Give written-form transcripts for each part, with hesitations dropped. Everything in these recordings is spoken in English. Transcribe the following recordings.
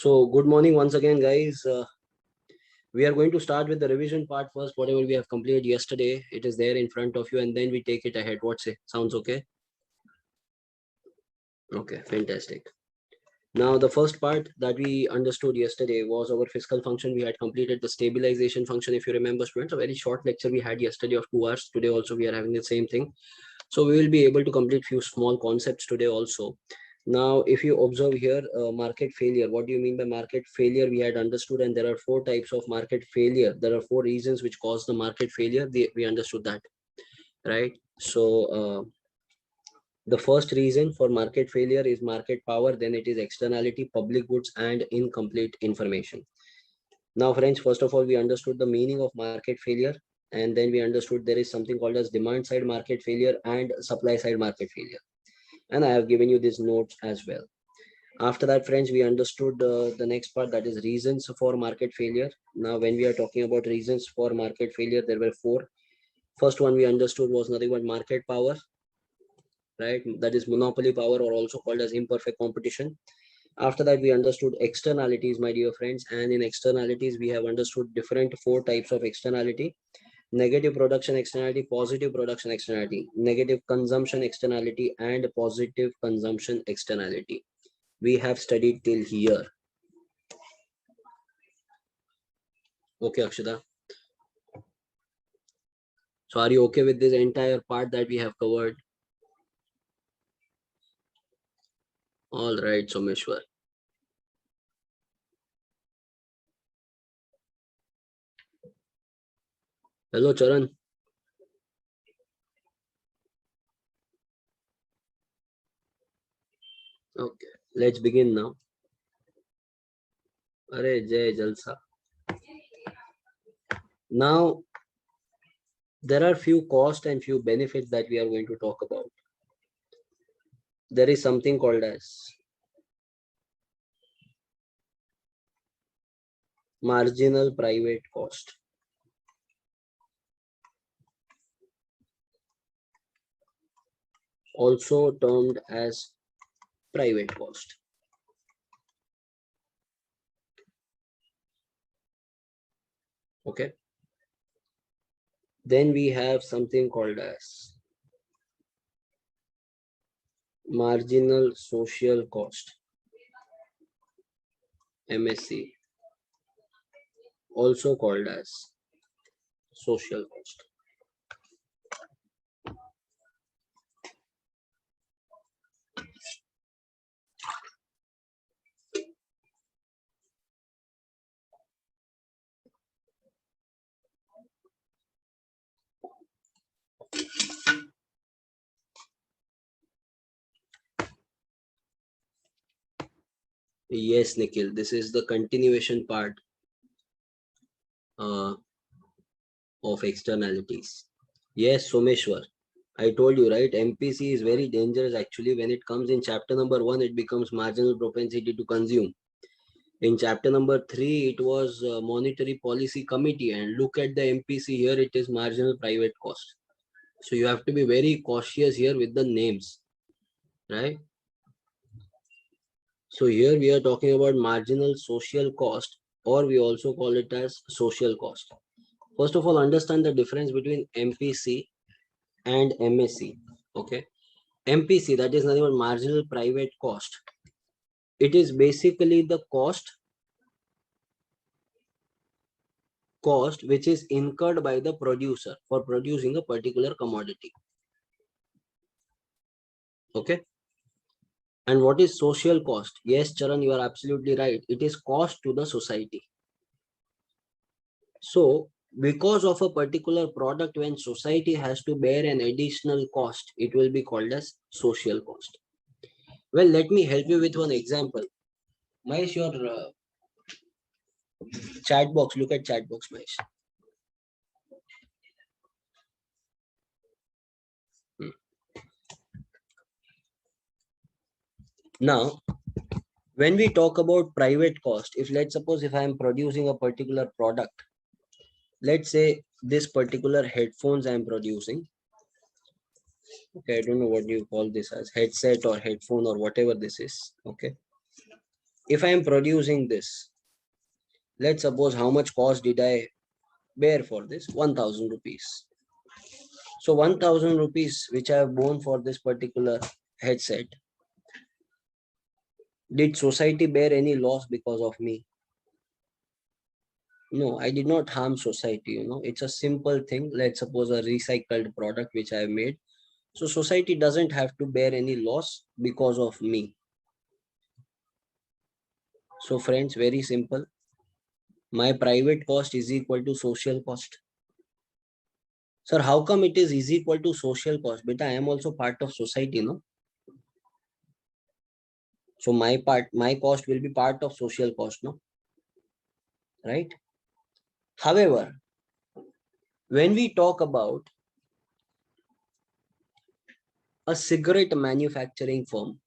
So good morning once again, guys. We are going to start with the revision part first. Whatever we have completed yesterday, it is there in front of you, and then we take it ahead. What say? Sounds okay? Okay, fantastic. Now, the first part that we understood yesterday was our fiscal function. We had completed the stabilization function. If you remember, students, a very short lecture we had yesterday of 2 hours. Today also we are having the same thing. So we will be able to complete few small concepts today also. Now, if you observe here, market failure, what do you mean by market failure? We had understood, and there are 4 types of market failure. There are 4 reasons which cause the market failure. We understood that, right? So the first reason for market failure is market power, then it is externality, public goods, and incomplete information. Now, friends, first of all, we understood the meaning of market failure, and then we understood there is something called as demand side market failure and supply side market failure. And I have given you these notes as well. After that, friends, we understood the next part, that is reasons for market failure. Now, when we are talking about reasons for market failure, there were 4. First one we understood was nothing but market power, right? That is monopoly power, or also called as imperfect competition. After that, we understood externalities, my dear friends, and in externalities we have understood different 4 types of externality: negative production externality, positive production externality, negative consumption externality, and positive consumption externality. We have studied till here. Okay, Akshita. So are you okay with this entire part that we have covered? All right, Someshwar. Hello, Charan. Okay, let's begin now. Arey Jai Jalsa. Now, there are few costs and few benefits that we are going to talk about. There is something called as marginal private cost. Also termed as private cost. Okay. Then we have something called as marginal social cost, MSC, also called as social cost. Yes, Nikhil, this is the continuation part of externalities. Yes, Someshwar, I told you, right? MPC is very dangerous actually. When it comes in chapter number 1, it becomes marginal propensity to consume. In chapter number 3, it was monetary policy committee, and look at the MPC here, it is marginal private cost. So you have to be very cautious here with the names, right? So here we are talking about marginal social cost, or we also call it as social cost. First of all, understand the difference between MPC and MSC. Okay, MPC, that is nothing but marginal private cost. It is basically the cost which is incurred by the producer for producing a particular commodity. Okay. And what is social cost? Yes, Charan, you are absolutely right. It is cost to the society. So because of a particular product, when society has to bear an additional cost, it will be called as social cost. Well, let me help you with one example. Mahesh, your chat box, look at chat box, Mahesh. Now, when we talk about private cost, if let's suppose if I am producing a particular product, let's say this particular headphones I am producing. Okay, I don't know what you call this as, headset or headphone or whatever this is. Okay. if I am producing this, let's suppose how much cost did I bear for this? 1000 rupees. So 1000 rupees which I have borne for this particular headset, did society bear any loss because of me? No, I did not harm society, it's a simple thing. Let's suppose a recycled product which I have made. So society doesn't have to bear any loss because of me. So friends, very simple. My private cost is equal to social cost. Sir, how come it is equal to social cost? Beta, I am also part of society, no? So my cost will be part of social cost, no? Right? However, when we talk about a cigarette manufacturing firm,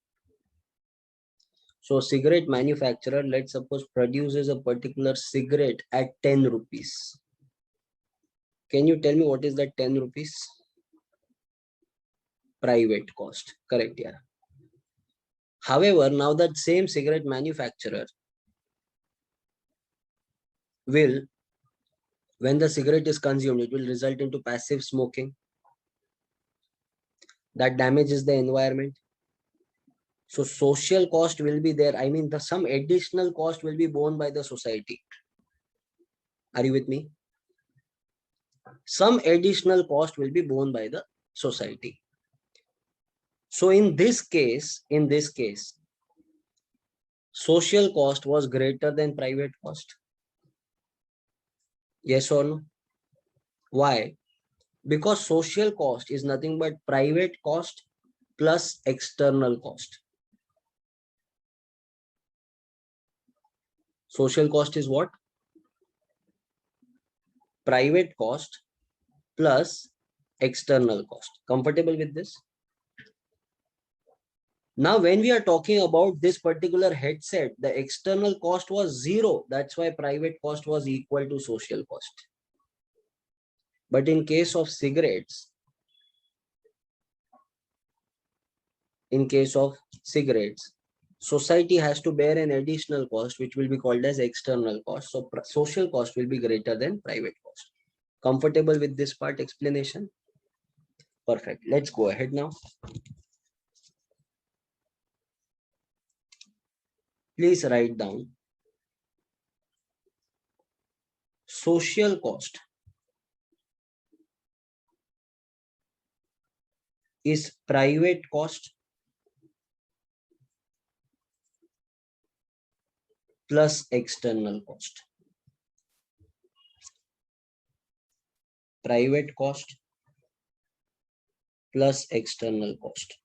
so cigarette manufacturer, let's suppose, produces a particular cigarette at 10 rupees. Can you tell me what is that 10 rupees? Private cost. Correct, yeah. However, now that same cigarette manufacturer will, when the cigarette is consumed, it will result into passive smoking. That damages the environment. So social cost will be there. I mean, some additional cost will be borne by the society. Are you with me? Some additional cost will be borne by the society. So in this case, social cost was greater than private cost. Yes or no? Why? Because social cost is nothing but private cost plus external cost. Social cost is what? Private cost plus external cost. Comfortable with this? Now, when we are talking about this particular headset, the external cost was zero. That's why private cost was equal to social cost. But in case of cigarettes, society has to bear an additional cost, which will be called as external cost. So social cost will be greater than private cost. Comfortable with this part explanation? Perfect. Let's go ahead now. Please write down social cost is private cost plus external cost. Private cost plus external cost.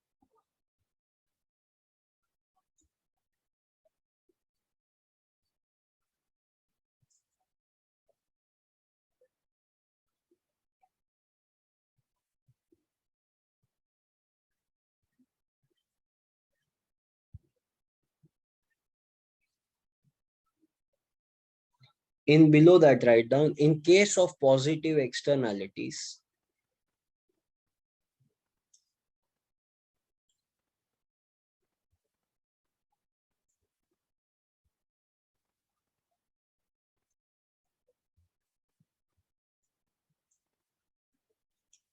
In below that, write down, in case of positive externalities,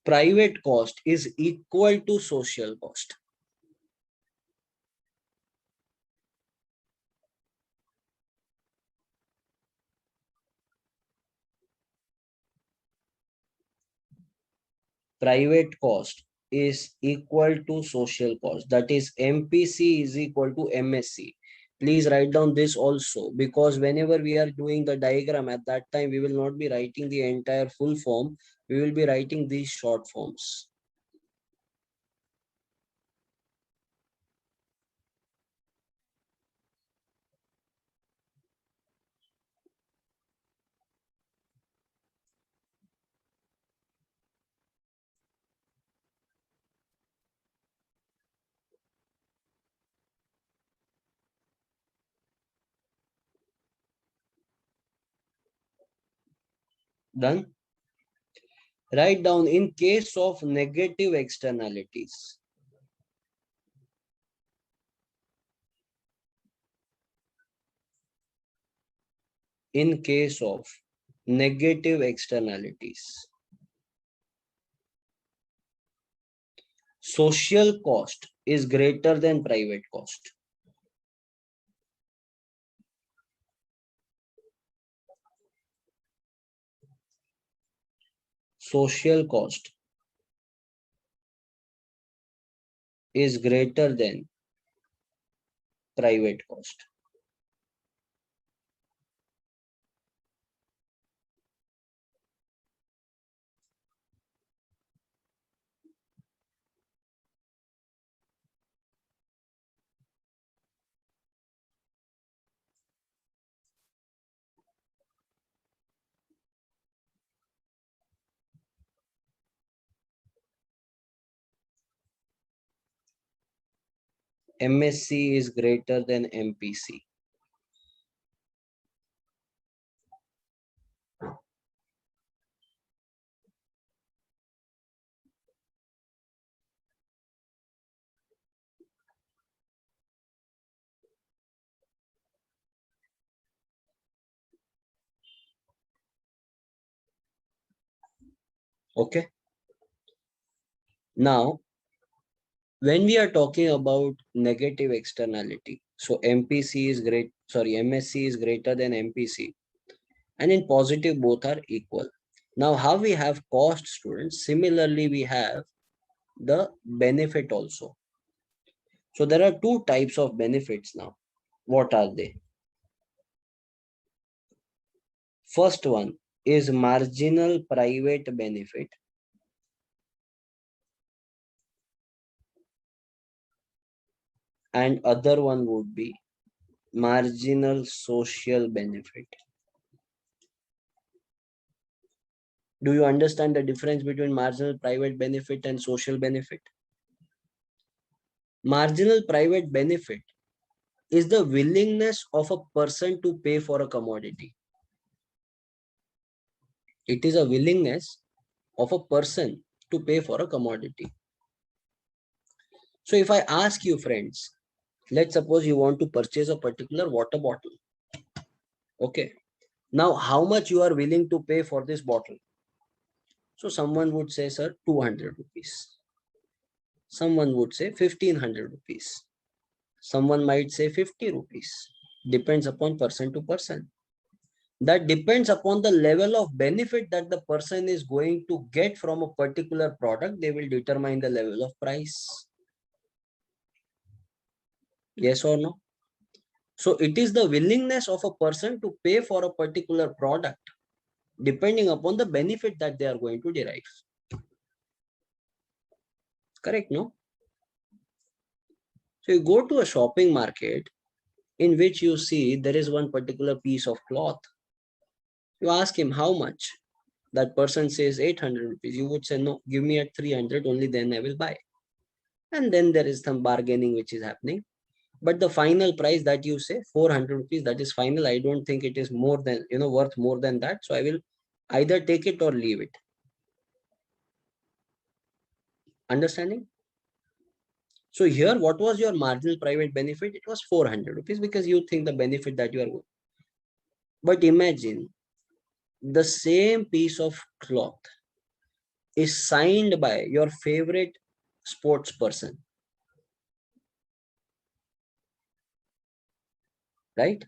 private cost is equal to social cost. Private cost is equal to social cost. That is MPC is equal to MSC. Please write down this also, because whenever we are doing the diagram at that time, we will not be writing the entire full form. We will be writing these short forms. Done? Write down, in case of negative externalities, in case of negative externalities, social cost is greater than private cost. Social cost is greater than private cost. MSC is greater than MPC. Okay. Now, when we are talking about negative externality, so MSC is greater than MPC, and in positive both are equal. Now, how we have cost, students? Similarly, we have the benefit also. So there are two types of benefits now. What are they? First one is marginal private benefit. And other one would be marginal social benefit. Do you understand the difference between marginal private benefit and social benefit? Marginal private benefit is the willingness of a person to pay for a commodity. It is a willingness of a person to pay for a commodity. So if I ask you, friends, let's suppose you want to purchase a particular water bottle. Okay. Now, how much you are willing to pay for this bottle? So someone would say, sir, 200 rupees. Someone would say 1500 rupees. Someone might say 50 rupees. Depends upon person to person. That depends upon the level of benefit that the person is going to get from a particular product. They will determine the level of price. Yes or no? So it is the willingness of a person to pay for a particular product depending upon the benefit that they are going to derive. Correct, no? So you go to a shopping market in which you see there is one particular piece of cloth. You ask him how much. That person says 800 rupees. You would say, no, give me at 300, only then I will buy. And then there is some bargaining which is happening. But the final price that you say, 400 rupees, that is final. I don't think it is more than, worth more than that. So I will either take it or leave it. Understanding? So here, what was your marginal private benefit? It was 400 rupees because you think the benefit that you are. But imagine the same piece of cloth is signed by your favorite sports person, right?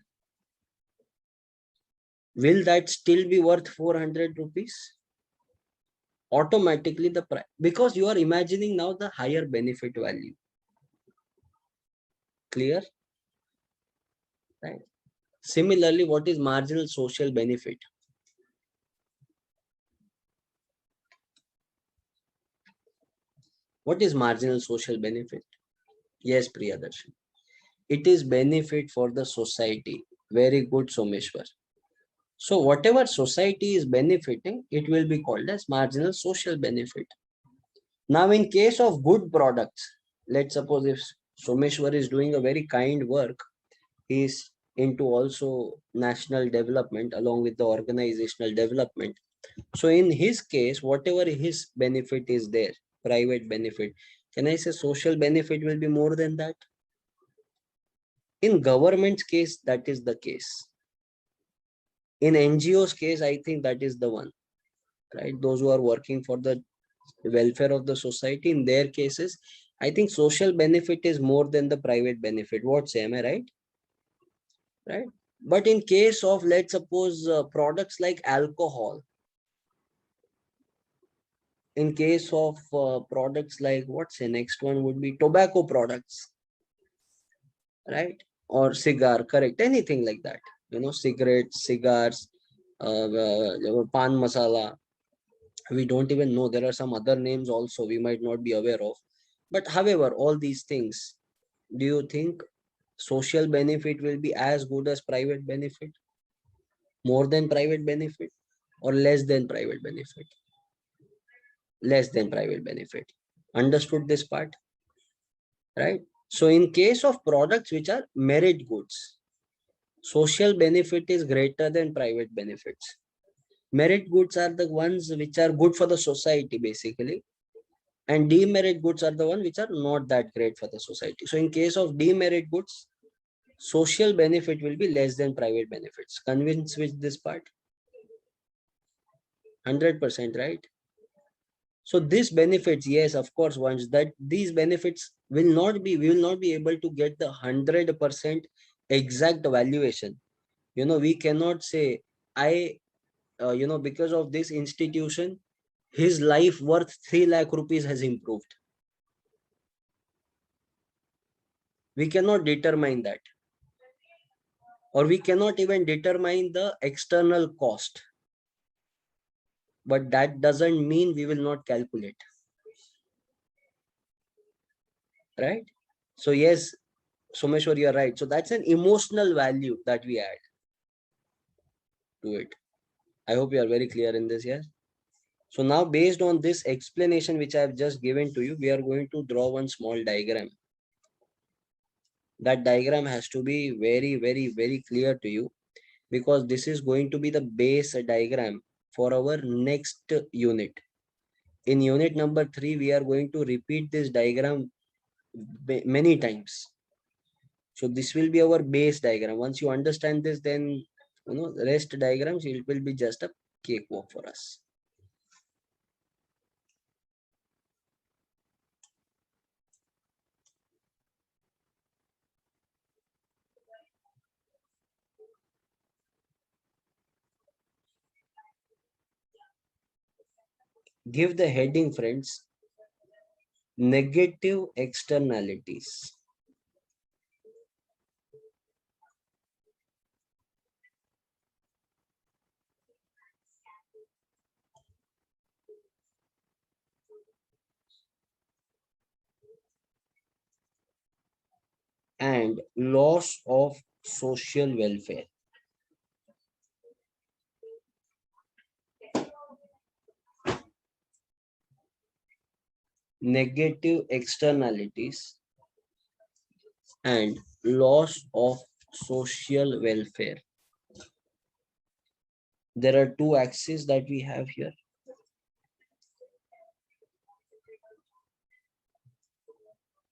Will that still be worth 400 rupees? Automatically the price, because you are imagining now the higher benefit value. Clear? Right. Similarly, what is marginal social benefit? What is marginal social benefit? Yes, Priyadarshi. It is benefit for the society. Very good, Someshwar. So whatever society is benefiting, it will be called as marginal social benefit. Now, in case of good products, let's suppose if Someshwar is doing a very kind work, he is into also national development along with the organizational development. So in his case, whatever his benefit is there, private benefit, can I say social benefit will be more than that? In government's case, that is the case. In NGO's case, I think that is the one, right? Those who are working for the welfare of the society, in their cases, I think social benefit is more than the private benefit. What say? Am I right? Right. But in case of, let's suppose, products like alcohol, in case of products like, what's the next one would be tobacco products, right? Or cigar, correct? Anything like that, cigarettes, cigars, pan masala. We don't even know. There are some other names also we might not be aware of. But however, all these things, do you think social benefit will be as good as private benefit, more than private benefit, or less than private benefit? Less than private benefit. Understood this part, right? So in case of products which are merit goods, social benefit is greater than private benefits. Merit goods are the ones which are good for the society basically, and demerit goods are the ones which are not that great for the society. So in case of demerit goods, social benefit will be less than private benefits. Convinced with this part? 100%, right? So these benefits, yes, of course, once that these benefits will not be, we will not be able to get the 100% exact valuation. We cannot say, because of this institution, his life worth 3 lakh rupees has improved. We cannot determine that. Or we cannot even determine the external cost. But that doesn't mean we will not calculate. Right? So yes, Someshwar, you're right. So that's an emotional value that we add to it. I hope you are very clear in this, yes? So now based on this explanation which I have just given to you, we are going to draw one small diagram. That diagram has to be very, very, very clear to you, because this is going to be the base diagram for our next unit. In unit number 3, we are going to repeat this diagram many times. So this will be our base diagram. Once you understand this, then the rest diagrams, it will be just a cakewalk for us. Give the heading, friends, negative externalities. And loss of social welfare. Negative externalities and loss of social welfare. There are two axes that we have here.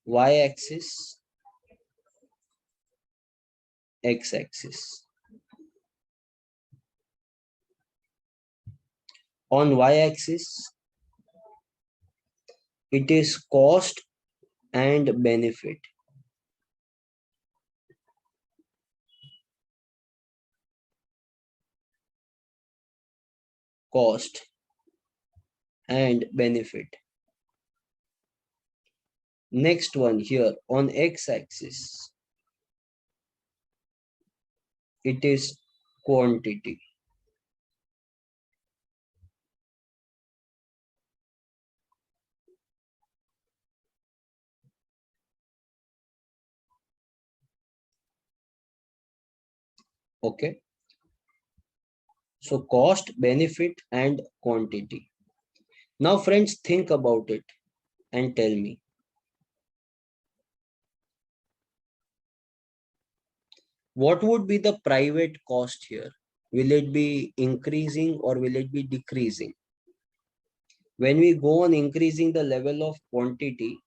Y-axis, X-axis. On Y-axis, it is cost and benefit. Cost and benefit. Next one here on X-axis, it is quantity. Okay. So cost, benefit, and quantity. Now, friends, think about it and tell me. What would be the private cost here? Will it be increasing or will it be decreasing? When we go on increasing the level of quantity,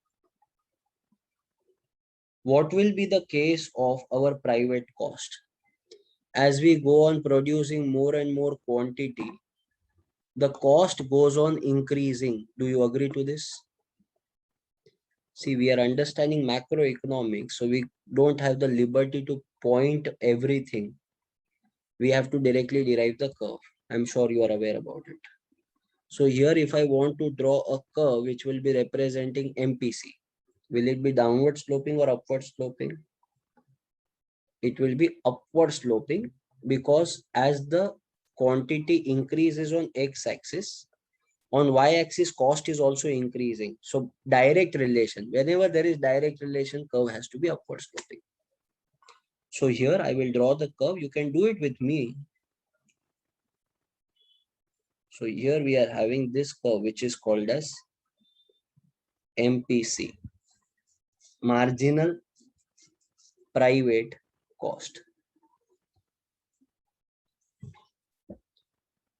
what will be the case of our private cost? as we go on producing more and more quantity, the cost goes on increasing. Do you agree to this? See, we are understanding macroeconomics, so we don't have the liberty to point everything. We have to directly derive the curve. I'm sure you are aware about it. So here, if I want to draw a curve which will be representing MPC, will it be downward sloping or upward sloping? It will be upward sloping, because as the quantity increases on x-axis, on y-axis cost is also increasing. So direct relation, whenever there is direct relation, curve has to be upward sloping. So here I will draw the curve. You can do it with me. So here we are having this curve, which is called as MPC, marginal private cost.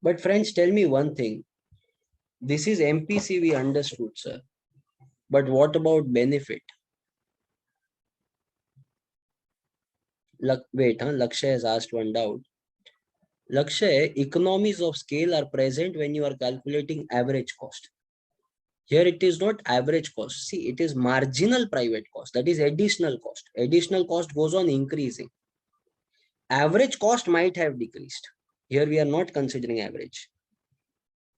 But friends, tell me one thing. This is MPC, we understood, sir. But what about benefit? Wait, Lakshay has asked one doubt. Lakshay, economies of scale are present when you are calculating average cost. Here it is not average cost. See, it is marginal private cost. That is additional cost. Additional cost goes on increasing. Average cost might have decreased. Here we are not considering average.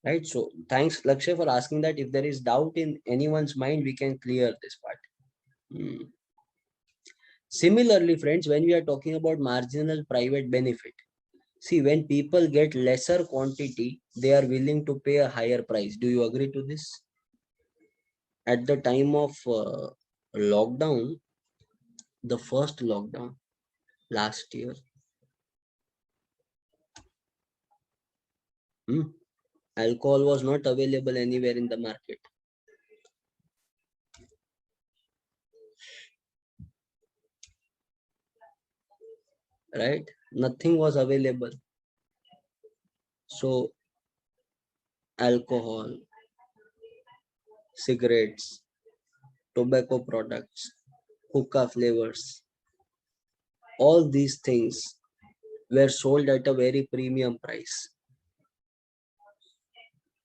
Right? So thanks, Lakshay, for asking that. If there is doubt in anyone's mind, we can clear this part. Similarly, friends, when we are talking about marginal private benefit, see, when people get lesser quantity, they are willing to pay a higher price. Do you agree to this? At the time of lockdown, the first lockdown last year, alcohol was not available anywhere in the market. Right? Nothing was available. So, alcohol, cigarettes, tobacco products, hookah flavors, all these things were sold at a very premium price.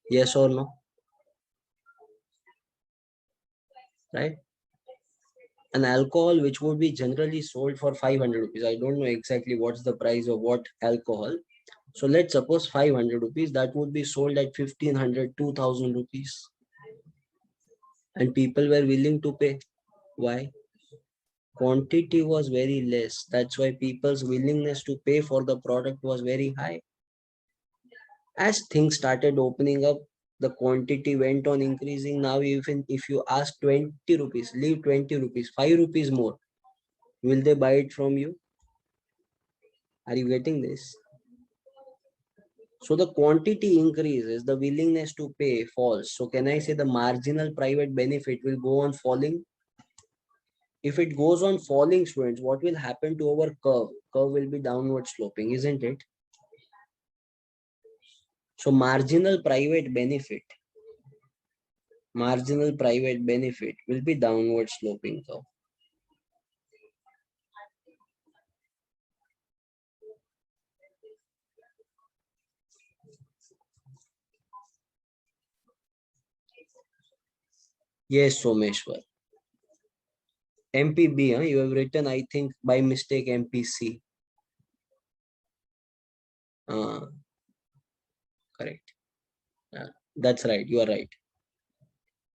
Yes or no? Right? An alcohol which would be generally sold for 500 rupees. I don't know exactly what's the price of what alcohol. So let's suppose 500 rupees, that would be sold at 1500, 2000 rupees. And people were willing to pay. Why? Quantity was very less. That's why people's willingness to pay for the product was very high. As things started opening up, the quantity went on increasing. Now, even if you ask 20 rupees, leave 20 rupees, 5 rupees more, will they buy it from you? Are you getting this? So the quantity increases, the willingness to pay falls. So can I say the marginal private benefit will go on falling? If it goes on falling, students, what will happen to our curve? Curve will be downward sloping, isn't it? So marginal private benefit will be downward sloping curve. Yes, Someshwar. MPB, you have written, I think, by mistake MPC. Correct. That's right. You are right.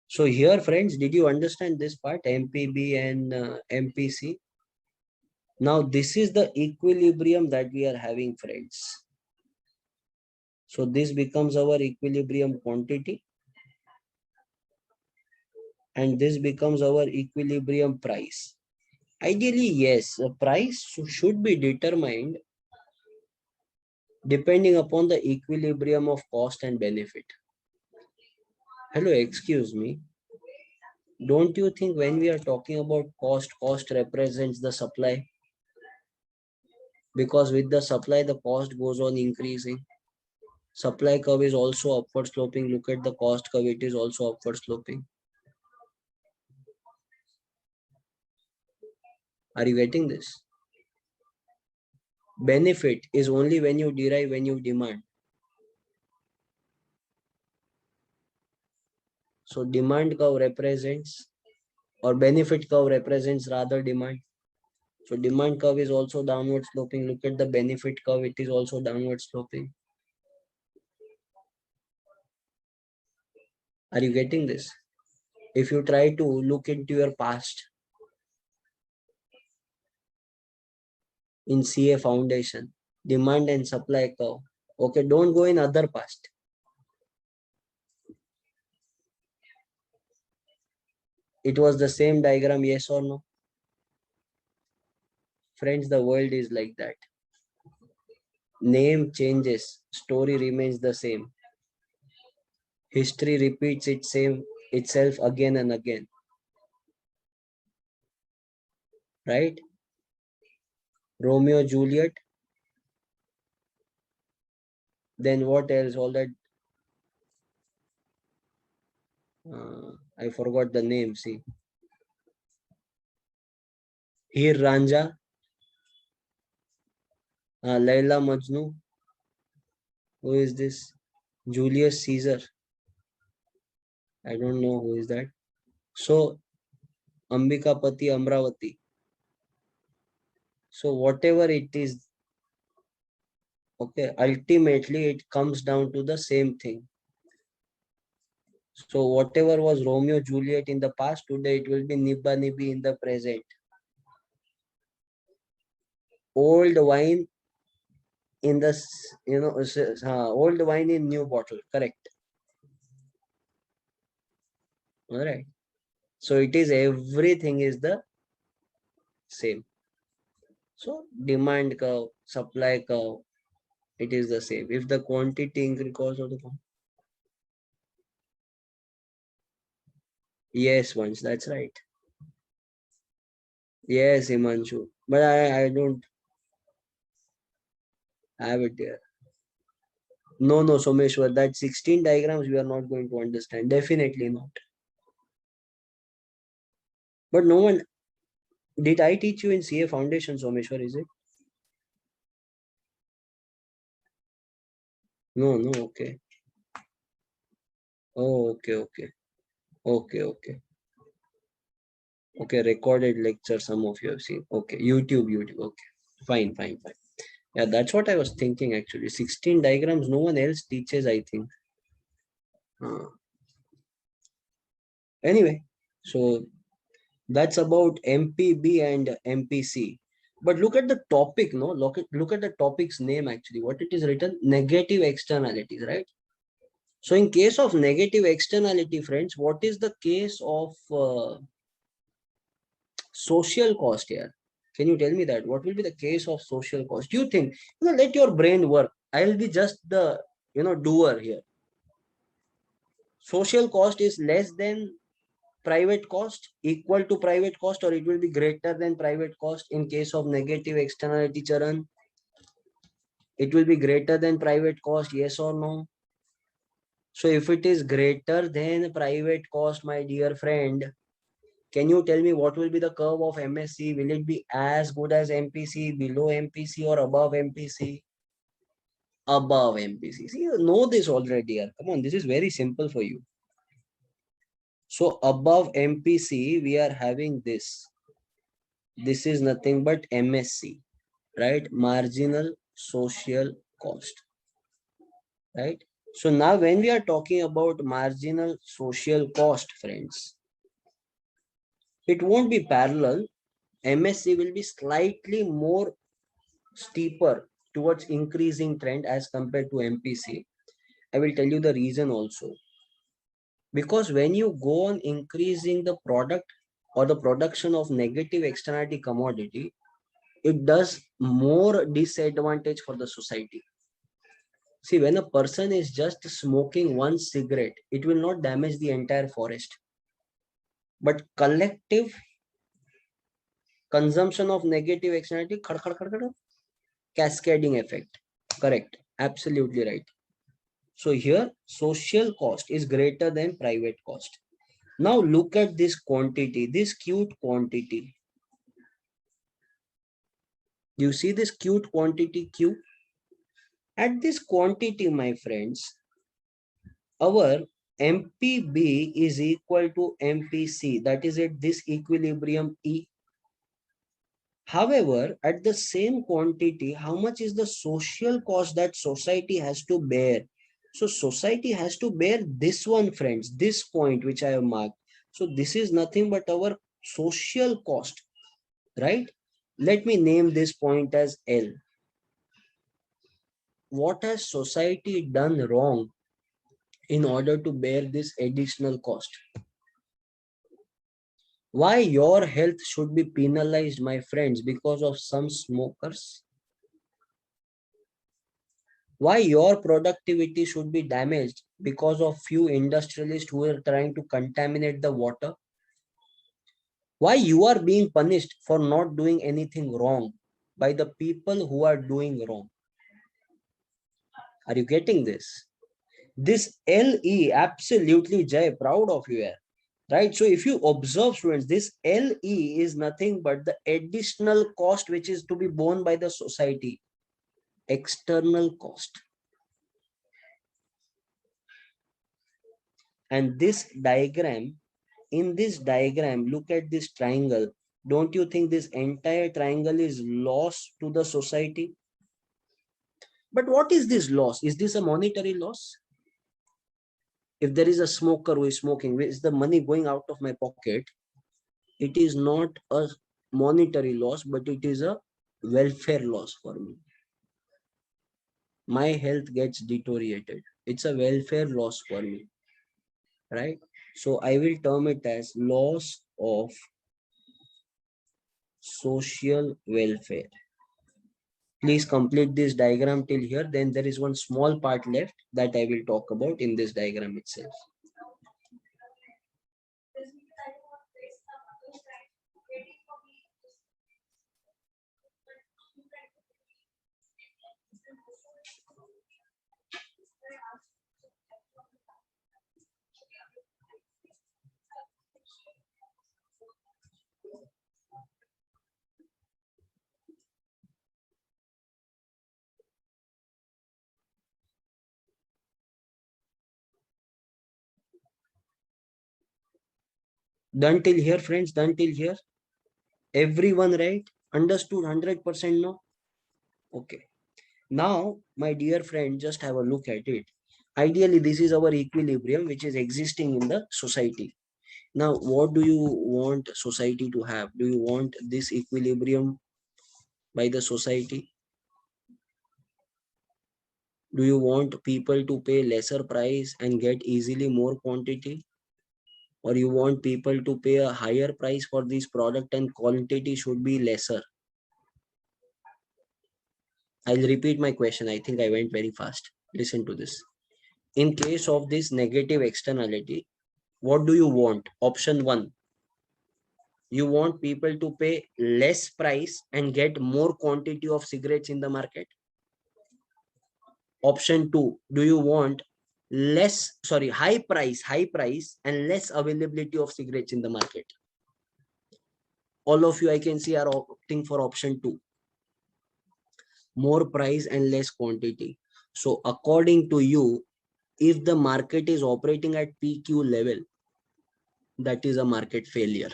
So here, friends, did you understand this part, MPB and MPC? Now, this is the equilibrium that we are having, friends. So this becomes our equilibrium quantity. And this becomes our equilibrium price. Ideally, yes, the price should be determined depending upon the equilibrium of cost and benefit. Hello, excuse me. Don't you think when we are talking about cost represents the supply? Because with the supply, the cost goes on increasing. Supply curve is also upward sloping. Look at the cost curve, it is also upward sloping. Are you getting this? Benefit is only when you derive, when you demand. So demand curve represents, or benefit curve represents rather demand. So demand curve is also downward sloping. Look at the benefit curve, it is also downward sloping. Are you getting this? If you try to look into your past in CA foundation, demand and supply curve. Okay, don't go in other past. It was the same diagram, yes or no? Friends, the world is like that. Name changes, story remains the same. History repeats itself again and again. Right? Romeo, Juliet. Then what else? All that. I forgot the name. See. Here Ranja. Laila Majnu. Who is this? Julius Caesar. I don't know who is that. So, Ambikapati Amravati. So, whatever it is, okay, ultimately it comes down to the same thing. So, whatever was Romeo Juliet in the past, today it will be Nibba Nibbi in the present. Old wine in the, old wine in new bottle, correct. All right. So, it is everything is the same. So, demand curve, supply curve, it is the same. If the quantity increase, cause of the quantity. Yes, once that's right. Yes, Himanshu. But I don't have it there. No, Someshwar, that 16 diagrams we are not going to understand. Definitely not. But no one, did I teach you in CA Foundation, Someshwar, is it? No, okay. Oh, okay. Okay, recorded lecture, some of you have seen. Okay, YouTube. Okay, fine. Yeah, that's what I was thinking actually. 16 diagrams, no one else teaches, I think. Anyway, so that's about MPB and MPC. But look at the topic, no? Look at the topic's name actually. What it is written? Negative externalities, right? So in case of negative externality, friends, what is the case of social cost here? Can you tell me that? What will be the case of social cost? You think, let your brain work. I'll be just the, doer here. Social cost is less than private cost, equal to private cost, or it will be greater than private cost in case of negative externality, Charan? It will be greater than private cost, yes or no? So if it is greater than private cost, my dear friend, can you tell me what will be the curve of MSC? Will it be as good as MPC, below MPC, or above MPC? Above MPC. See, you know this already. Come on, this is very simple for you. So above MPC, we are having this. This is nothing but MSC, right? Marginal social cost, right? So now when we are talking about marginal social cost, friends, it won't be parallel. MSC will be slightly more steeper towards increasing trend as compared to MPC. I will tell you the reason also. Because when you go on increasing the product or the production of negative externality commodity, it does more disadvantage for the society. See, when a person is just smoking one cigarette, it will not damage the entire forest. But collective consumption of negative externality, cascading effect. Correct. Absolutely right. So here, social cost is greater than private cost. Now look at this quantity, this cute quantity. You see this cute quantity Q? At this quantity, my friends, our MPB is equal to MPC. That is at this equilibrium E. However, at the same quantity, how much is the social cost that society has to bear? So society has to bear this one, friends, this point which I have marked. So this is nothing but our social cost, right? Let me name this point as L. What has society done wrong in order to bear this additional cost? Why your health should be penalized, my friends, because of some smokers? Why your productivity should be damaged because of few industrialists who are trying to contaminate the water? Why you are being punished for not doing anything wrong by the people who are doing wrong? Are you getting this? This LE, absolutely, Jay, proud of you here. Right? So if you observe, students, this LE is nothing but the additional cost which is to be borne by the society, external cost. And this diagram, in this diagram, look at this triangle. Don't you think this entire triangle is loss to the society? But what is this loss? Is this a monetary loss? If there is a smoker who is smoking, is the money going out of my pocket? It is not a monetary loss, but it is a welfare loss for me. My health gets deteriorated. It's a welfare loss for me, right? So I will term it as loss of social welfare. Please complete this diagram till here. Then there is one small part left that I will talk about in this diagram itself. Done till here, friends? Done till here? Everyone right? Understood 100% no? Okay. Now, my dear friend, just have a look at it. Ideally, this is our equilibrium which is existing in the society. Now, what do you want society to have? Do you want this equilibrium by the society? Do you want people to pay lesser price and get easily more quantity? Or you want people to pay a higher price for this product and quantity should be lesser? I'll repeat my question. I think I went very fast. Listen to this. In case of this negative externality, what do you want? Option one, you want people to pay less price and get more quantity of cigarettes in the market. Option two, do you want high price and less availability of cigarettes in the market? All of you I can see are opting for option two, more price and less quantity. So according to you, if the market is operating at PQ level, that is a market failure.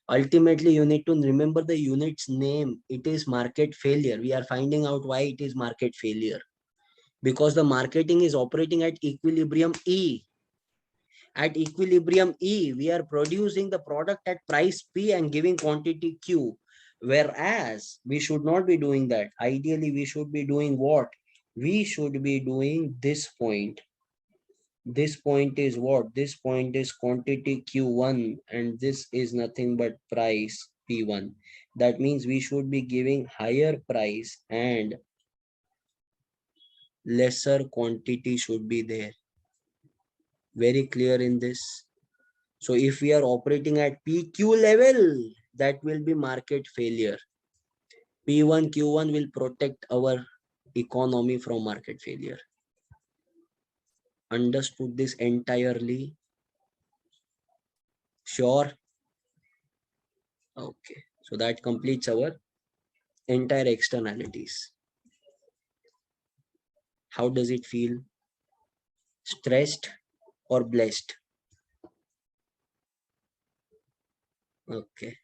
Ultimately, you need to remember the unit's name. It is market failure. We are finding out why it is market failure. Because the marketing is operating at equilibrium E. At equilibrium E, we are producing the product at price P and giving quantity Q. Whereas we should not be doing that. Ideally, we should be doing what? We should be doing this point. This point is what? This point is quantity Q1 and this is nothing but price P1. That means we should be giving higher price and lesser quantity should be there. Very clear in this. So if we are operating at PQ level, that will be market failure. P1, Q1 will protect our economy from market failure. Understood this entirely? Sure? Okay. So that completes our entire externalities. How does it feel? Stressed or blessed? Okay.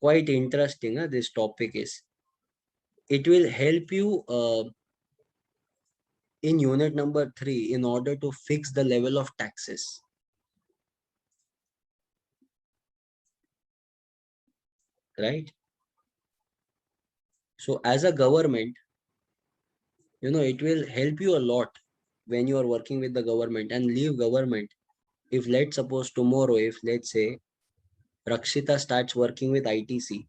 Quite interesting, this topic is. It will help you in unit number 3 in order to fix the level of taxes. Right? So as a government, it will help you a lot when you are working with the government and leave government. If let's suppose tomorrow, if let's say Rakshita starts working with ITC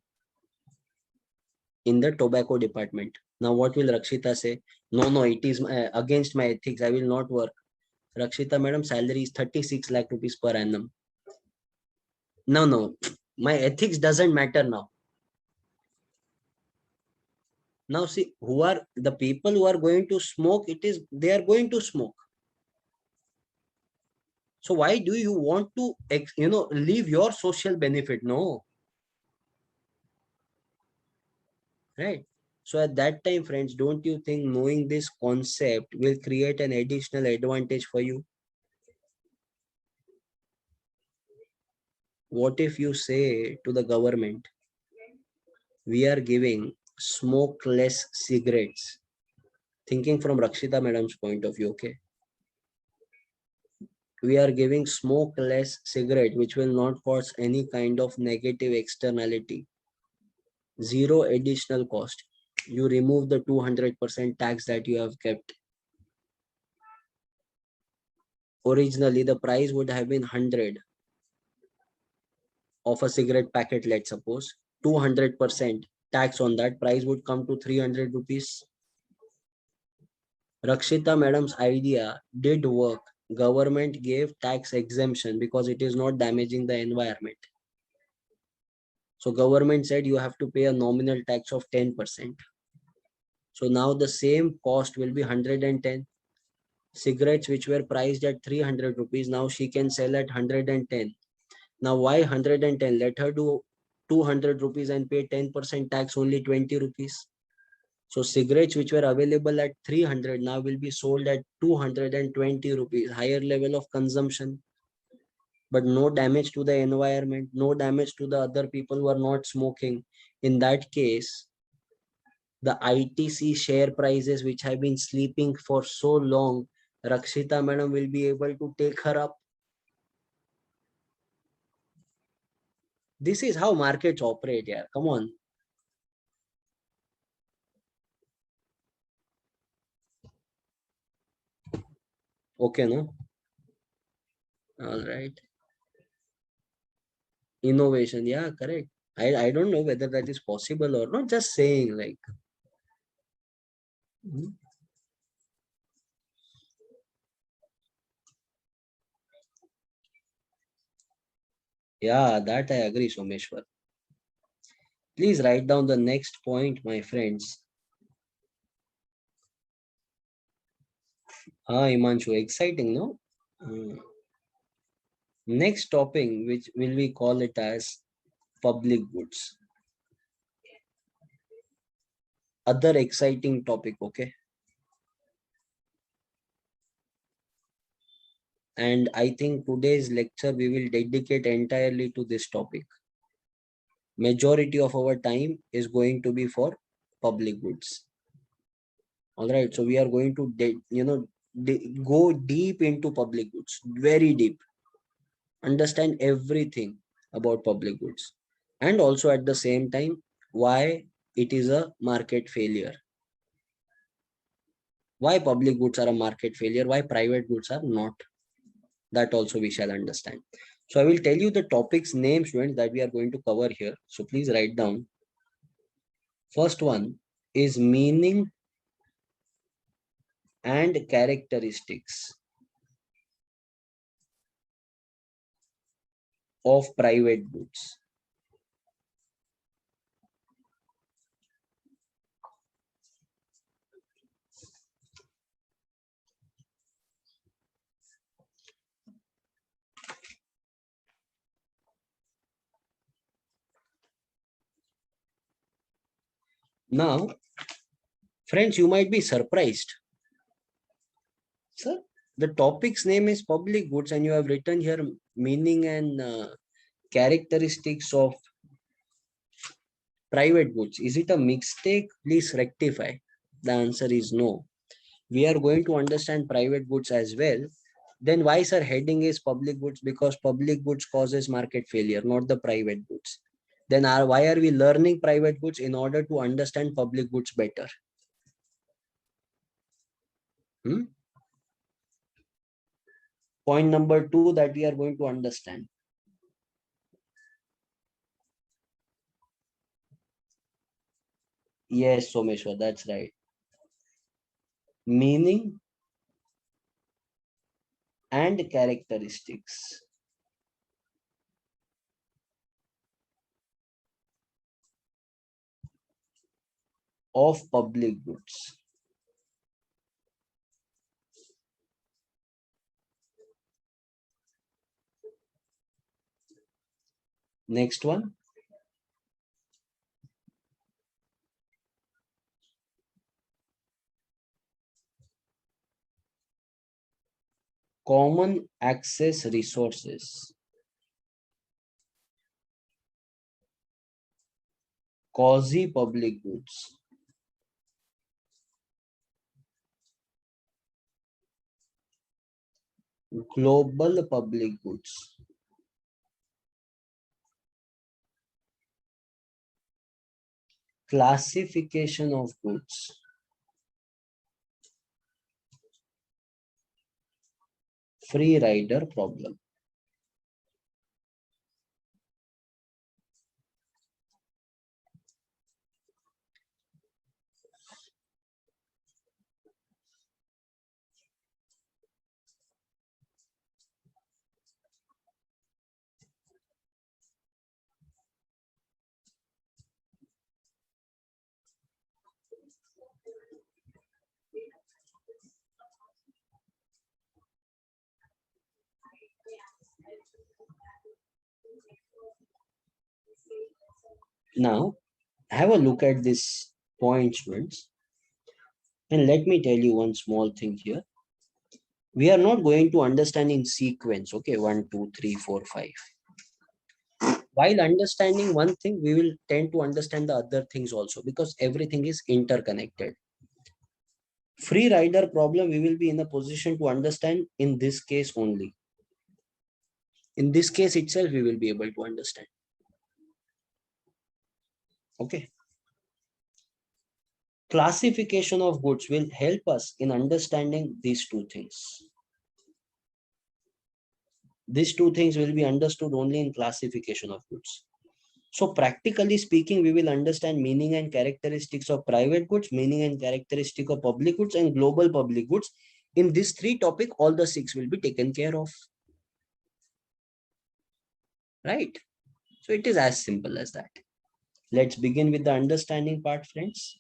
in the tobacco department. Now what will Rakshita say? No, it is against my ethics. I will not work. Rakshita madam salary is 36 lakh rupees per annum. No, my ethics doesn't matter now. Now see, who are the people who are going to smoke? They are going to smoke. So why do you want to, leave your social benefit? No, right? So at that time, friends, don't you think knowing this concept will create an additional advantage for you? What if you say to the government, we are giving smokeless cigarettes? Thinking from Rakshita madam's point of view, okay? We are giving smokeless cigarette, which will not cause any kind of negative externality. Zero additional cost. You remove the 200% tax that you have kept. Originally, the price would have been 100 of a cigarette packet, let's suppose. 200% tax on that price would come to 300 rupees. Rakshita madam's idea did work. Government gave tax exemption because it is not damaging the environment. So government said you have to pay a nominal tax of 10%. So now the same cost will be 110. Cigarettes which were priced at 300 rupees, now she can sell at 110. Now why 110? Let her do 200 rupees and pay 10% tax, only 20 rupees. So cigarettes which were available at 300 now will be sold at 220 rupees, higher level of consumption, but no damage to the environment, no damage to the other people who are not smoking. In that case, the ITC share prices which have been sleeping for so long, Rakshita madam will be able to take her up. This is how markets operate, yeah. Come on. Okay, no? All right. Innovation, yeah, correct. I don't know whether that is possible or not. Just saying, like, mhm. Yeah, that I agree, Someshwar. Please write down the next point, my friends. Ah, Imanshu, exciting, no? Mm. Next topic, which will we call it as public goods. Other exciting topic, okay? And I think today's lecture we will dedicate entirely to this topic. Majority of our time is going to be for public goods. All right, so we are going to go deep into public goods, very deep, understand everything about public goods, and also at the same time why it is a market failure, why public goods are a market failure, why private goods are not. That also we shall understand. So I will tell you the topics names, students, that we are going to cover here. So please write down. First one is meaning and characteristics of private goods. Now, friends, you might be surprised. Sir, the topic's name is public goods and you have written here meaning and characteristics of private goods. Is it a mistake? Please rectify. The answer is no. We are going to understand private goods as well. Then why sir heading is public goods? Because public goods causes market failure, not the private goods. Then why are we learning private goods? In order to understand public goods better. Hmm? Point number 2 that we are going to understand. Yes, Someshwar, that's right. Meaning and characteristics of public goods. Next one. Common access resources. Quasi public goods. Global public goods. Classification of goods. Free rider problem. Now, have a look at this point, students. And let me tell you one small thing here. We are not going to understand in sequence. Okay, 1, 2, 3, 4, 5. While understanding one thing, we will tend to understand the other things also because everything is interconnected. Free rider problem, we will be in a position to understand in this case only. In this case itself, we will be able to understand. Okay. Classification of goods will help us in understanding these two things. These two things will be understood only in classification of goods. So practically speaking, we will understand meaning and characteristics of private goods, meaning and characteristic of public goods and global public goods. In this three topic, all the six will be taken care of. Right? So it is as simple as that. Let's begin with the understanding part, friends.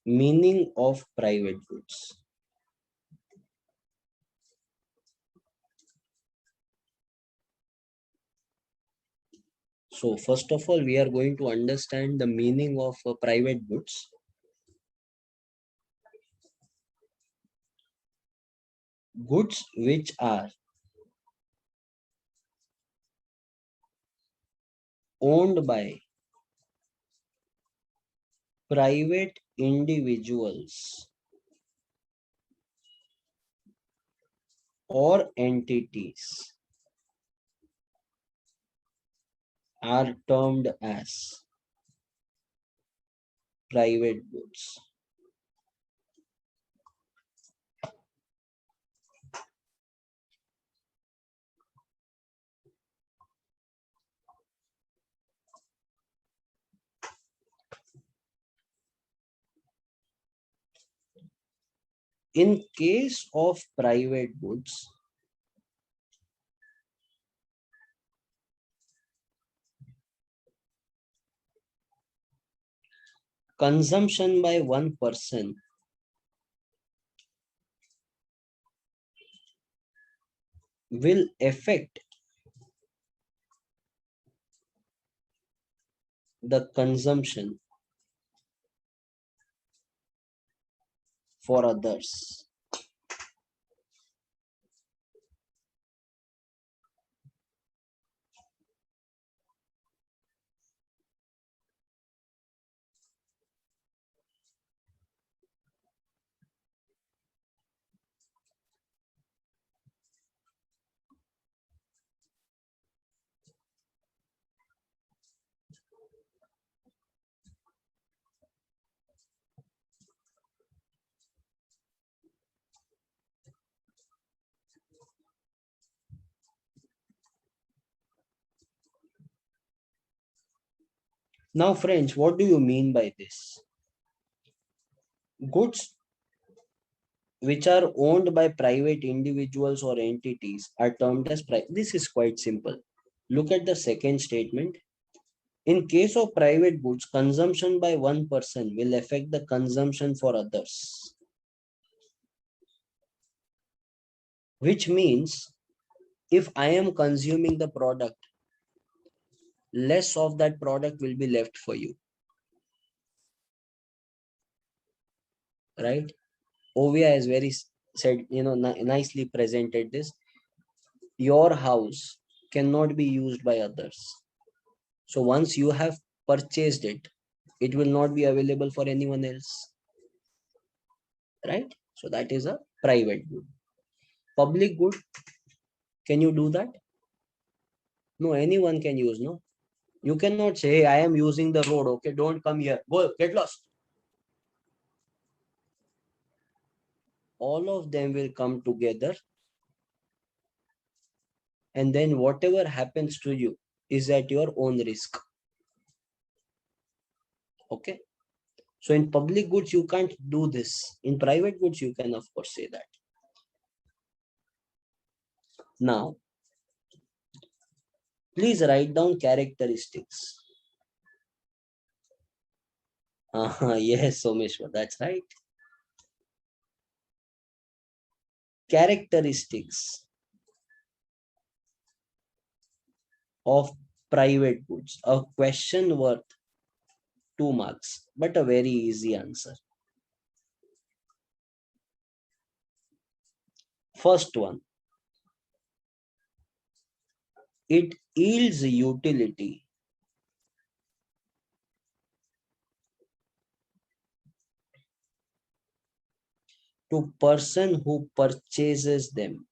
Meaning of private goods. So first of all, we are going to understand the meaning of private goods. Goods which are owned by private individuals or entities are termed as private goods. In case of private goods, consumption by one person will affect the consumption for others. Now, friends, what do you mean by this? Goods which are owned by private individuals or entities are termed as this is quite simple. Look at the second statement. In case of private goods, consumption by one person will affect the consumption for others. Which means if I am consuming the product, less of that product will be left for you. Right? Ovia has very said, nicely presented this. Your house cannot be used by others. So once you have purchased it, it will not be available for anyone else. Right? So that is a private good. Public good, can you do that? No, anyone can use, no? You cannot say, hey, I am using the road, okay, don't come here. Go, get lost. All of them will come together. And then whatever happens to you is at your own risk. Okay? So in public goods, you can't do this. In private goods, you can, of course, say that. Now, please write down characteristics. Yes, Someshwar, that's right. Characteristics of private goods. A question worth 2 marks, but a very easy answer. First one, it yields utility to person who purchases them.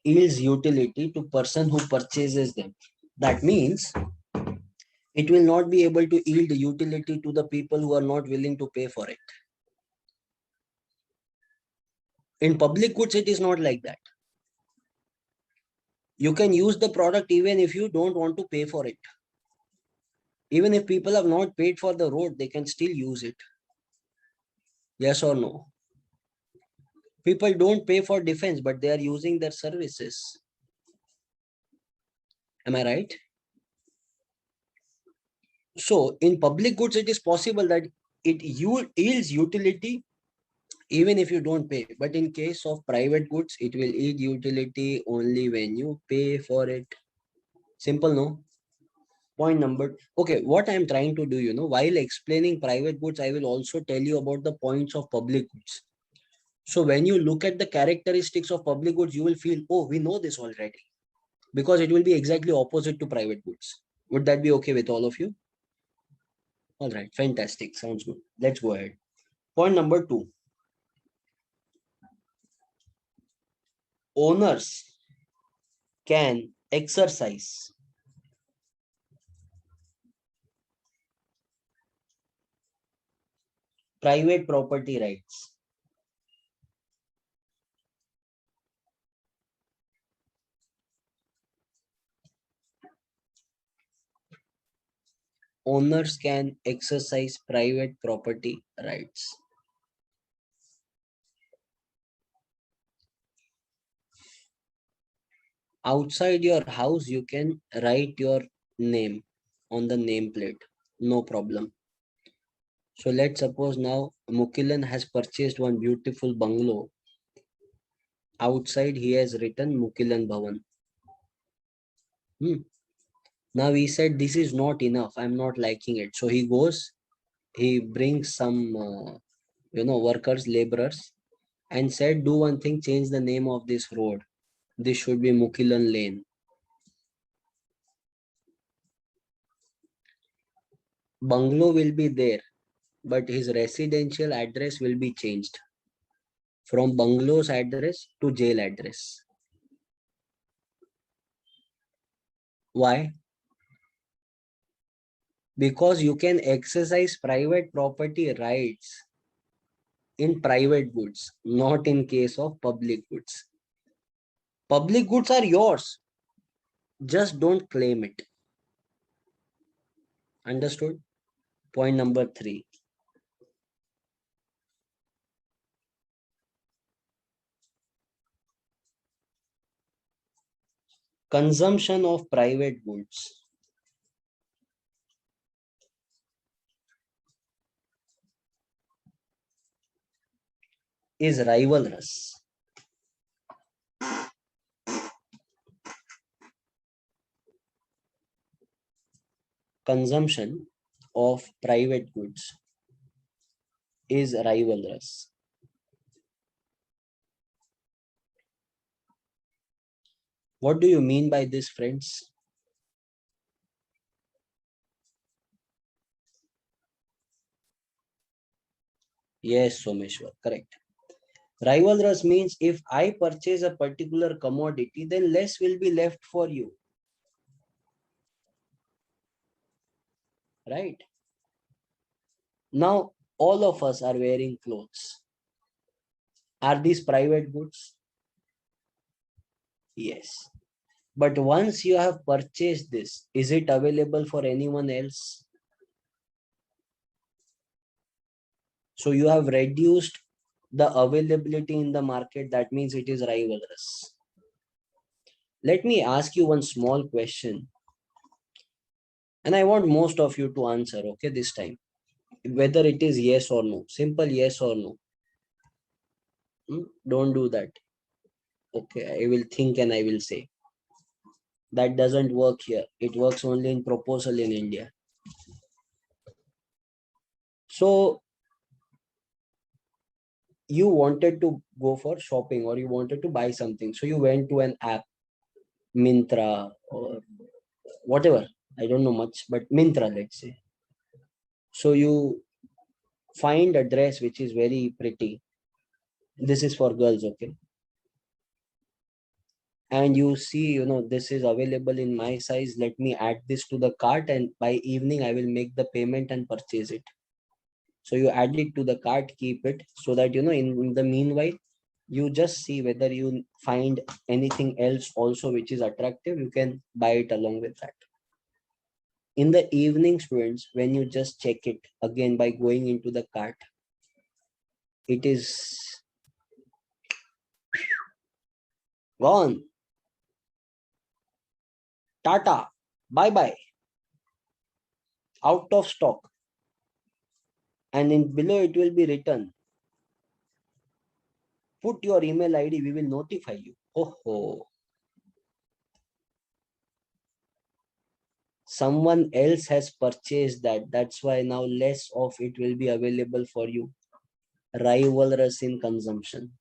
Yields utility to person who purchases them. That means it will not be able to yield utility to the people who are not willing to pay for it. In public goods, it is not like that. You can use the product even if you don't want to pay for it. Even if people have not paid for the road, they can still use it. Yes or no? People don't pay for defense, but they are using their services. Am I right? So in public goods, it is possible that it yields utility even if you don't pay. But in case of private goods, it will yield utility only when you pay for it. Simple, no? Point number. Okay, what I am trying to do, while explaining private goods, I will also tell you about the points of public goods. So when you look at the characteristics of public goods, you will feel, oh, we know this already. Because it will be exactly opposite to private goods. Would that be okay with all of you? All right, fantastic. Sounds good. Let's go ahead. Point number 2. Owners can exercise private property rights. Owners can exercise private property rights. Outside your house, you can write your name on the nameplate. No problem. So let's suppose now Mukilan has purchased one beautiful bungalow. Outside he has written Mukilan Bhavan. Now he said this is not enough. I'm not liking it. So he goes, he brings some workers, laborers, and said, do one thing, change the name of this road. This should be Mukilan Lane. Bungalow will be there, but his residential address will be changed from bungalow's address to jail address. Why? Because you can exercise private property rights in private goods, not in case of public goods. Public goods are yours. Just don't claim it. Understood? Point number 3. Consumption of private goods is rivalrous. Consumption of private goods is rivalrous. What do you mean by this, friends? Yes, Someshwar, correct. Rivalrous means if I purchase a particular commodity, then less will be left for you. Right? Now, all of us are wearing clothes. Are these private goods? Yes. But once you have purchased this, is it available for anyone else? So you have reduced the availability in the market. That means it is rivalrous. Let me ask you one small question. And I want most of you to answer, okay, this time. Whether it is yes or no. Simple yes or no. Don't do that. Okay, I will think and I will say. That doesn't work here. It works only in proposal in India. So you wanted to go for shopping or you wanted to buy something. So you went to an app, Mintra or whatever. I don't know much, but Mintra, let's say. So you find a dress which is very pretty. This is for girls, okay? And you see, this is available in my size. Let me add this to the cart and by evening I will make the payment and purchase it. So you add it to the cart, keep it so that, in the meanwhile, you just see whether you find anything else also which is attractive. You can buy it along with that. In the evening, students, when you just check it again by going into the cart, it is gone. Tata, bye bye, out of stock. And in below it will be written, put your email ID, we will notify you. Oh, someone else has purchased that. That's why now less of it will be available for you. Rivalrous in consumption.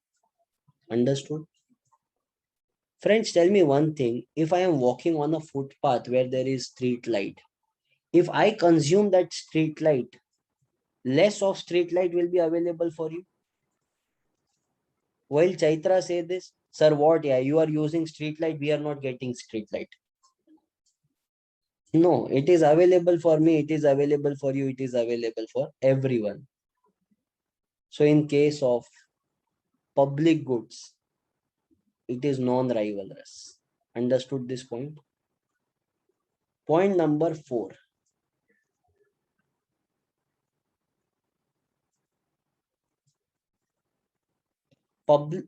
Understood? Friends, tell me one thing. If I am walking on a footpath where there is street light, if I consume that street light, less of street light will be available for you. While Chaitra say this, sir, what? Yeah, you are using street light. We are not getting street light. No, it is available for me. It is available for you. It is available for everyone. So in case of public goods, it is non-rivalrous. Understood this point? Point number 4.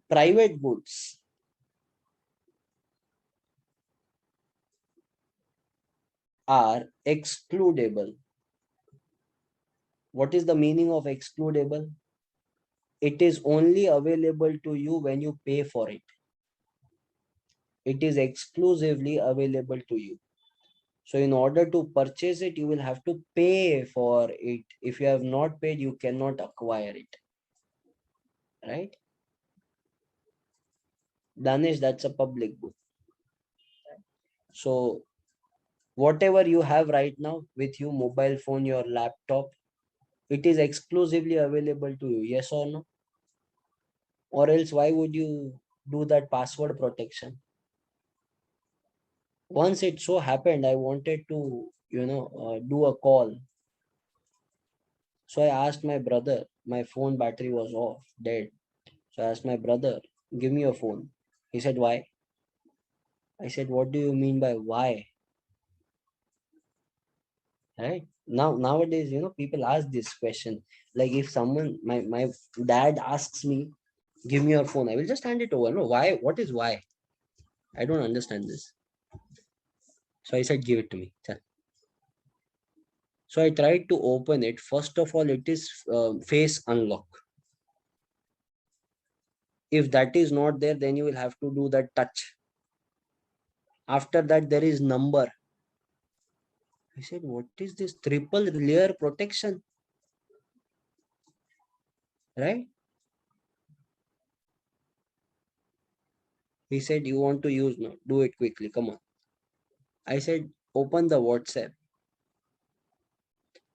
Private goods are excludable. What is the meaning of excludable? It is only available to you when you pay for it. It is exclusively available to you. So in order to purchase it, you will have to pay for it. If you have not paid, you cannot acquire it. Right? Danish, that's a public good. So whatever you have right now with you, mobile phone, your laptop, it is exclusively available to you. Yes or no? Or else why would you do that password protection? Once it so happened, I wanted to, do a call. So I asked my brother, my phone battery was off, dead. So I asked my brother, give me your phone. He said, why? I said, what do you mean by why? Right? Nowadays, people ask this question. Like if someone, my dad asks me, give me your phone, I will just hand it over. No, why? What is why? I don't understand this. So I said, give it to me. So I tried to open it. First of all, it is face unlock. If that is not there, then you will have to do that touch. After that, there is number. I said, what is this triple layer protection? Right? He said, you want to use now, do it quickly. Come on. I said, open the WhatsApp.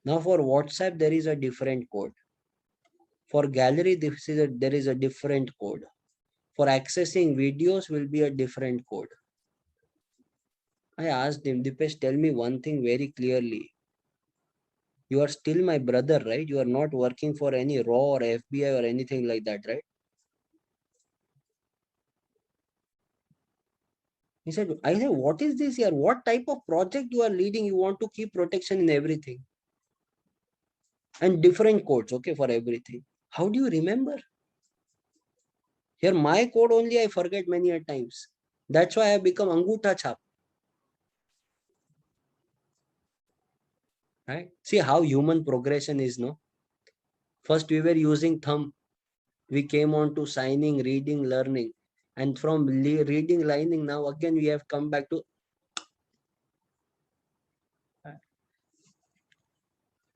Now for WhatsApp, there is a different code. For gallery, there is a different code. For accessing videos will be a different code. I asked him, Dipesh, tell me one thing very clearly. You are still my brother, right? You are not working for any RAW or FBI or anything like that, right? He said, I said, what is this here? What type of project you are leading? You want to keep protection in everything. And different codes, okay, for everything. How do you remember? Here, my code only I forget many a times. That's why I become Angutha Chap. Right? See how human progression is, no? First, we were using thumb. We came on to signing, reading, learning. And from reading, lining, now again we have come back to.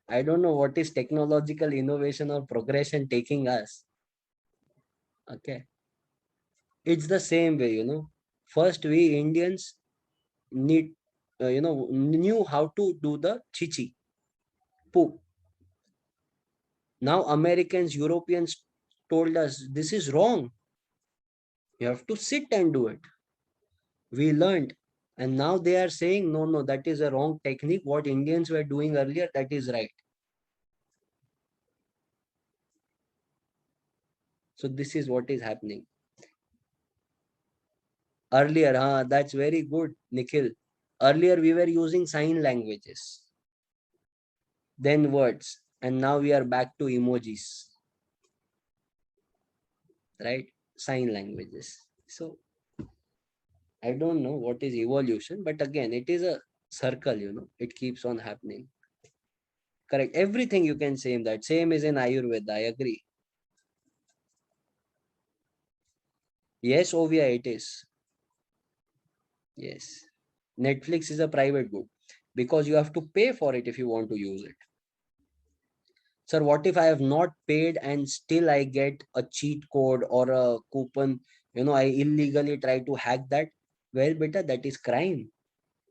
I don't know what is technological innovation or progression taking us. Okay. It's the same way, First, we Indians need, knew how to do the chichi, poop. Now Americans, Europeans told us this is wrong. You have to sit and do it. We learned. And now they are saying, no, no, that is a wrong technique. What Indians were doing earlier, that is right. So this is what is happening. Earlier, that's very good, Nikhil. Earlier, we were using sign languages, then words, and now we are back to emojis, right? Sign languages. So I don't know what is evolution, but again, it is a circle, it keeps on happening. Correct. Everything you can say in that. Same is in Ayurveda. I agree. Yes, Ovia, it is. Yes. Netflix is a private good because you have to pay for it if you want to use it. Sir, what if I have not paid and still I get a cheat code or a coupon? I illegally try to hack that. Well, beta, that is crime,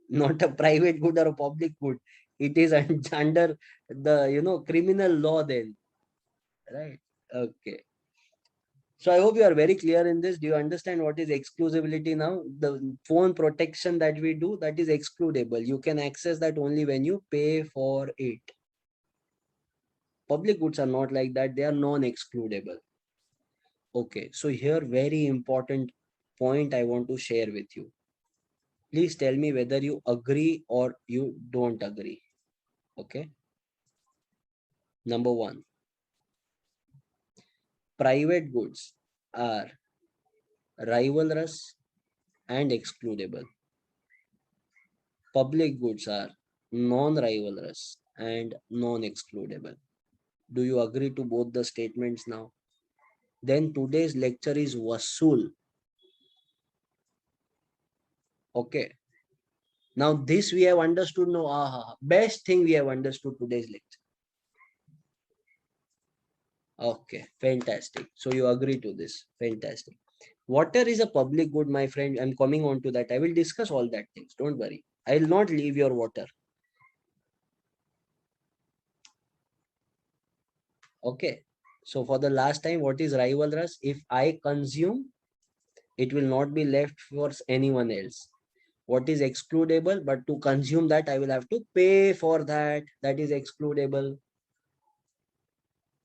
not a private good or a public good. It is under the, criminal law then, right? Okay. So I hope you are very clear in this. Do you understand what is exclusivity now? The phone protection that we do, that is excludable. You can access that only when you pay for it. Public goods are not like that. They are non-excludable. Okay. So here, very important point I want to share with you. Please tell me whether you agree or you don't agree. Okay. Number one, private goods are rivalrous and excludable. Public goods are non-rivalrous and non-excludable. Do you agree to both the statements now? Then today's lecture is Vasul. Okay. Now this we have understood. No, best thing we have understood today's lecture. Okay, fantastic. So you agree to this. Fantastic. Water is a public good, my friend. I'm coming on to that. I will discuss all that things. Don't worry. I will not leave your water. Okay. So for the last time, what is rivalrous? If I consume, it will not be left for anyone else. What is excludable? But to consume that, I will have to pay for that. That is excludable.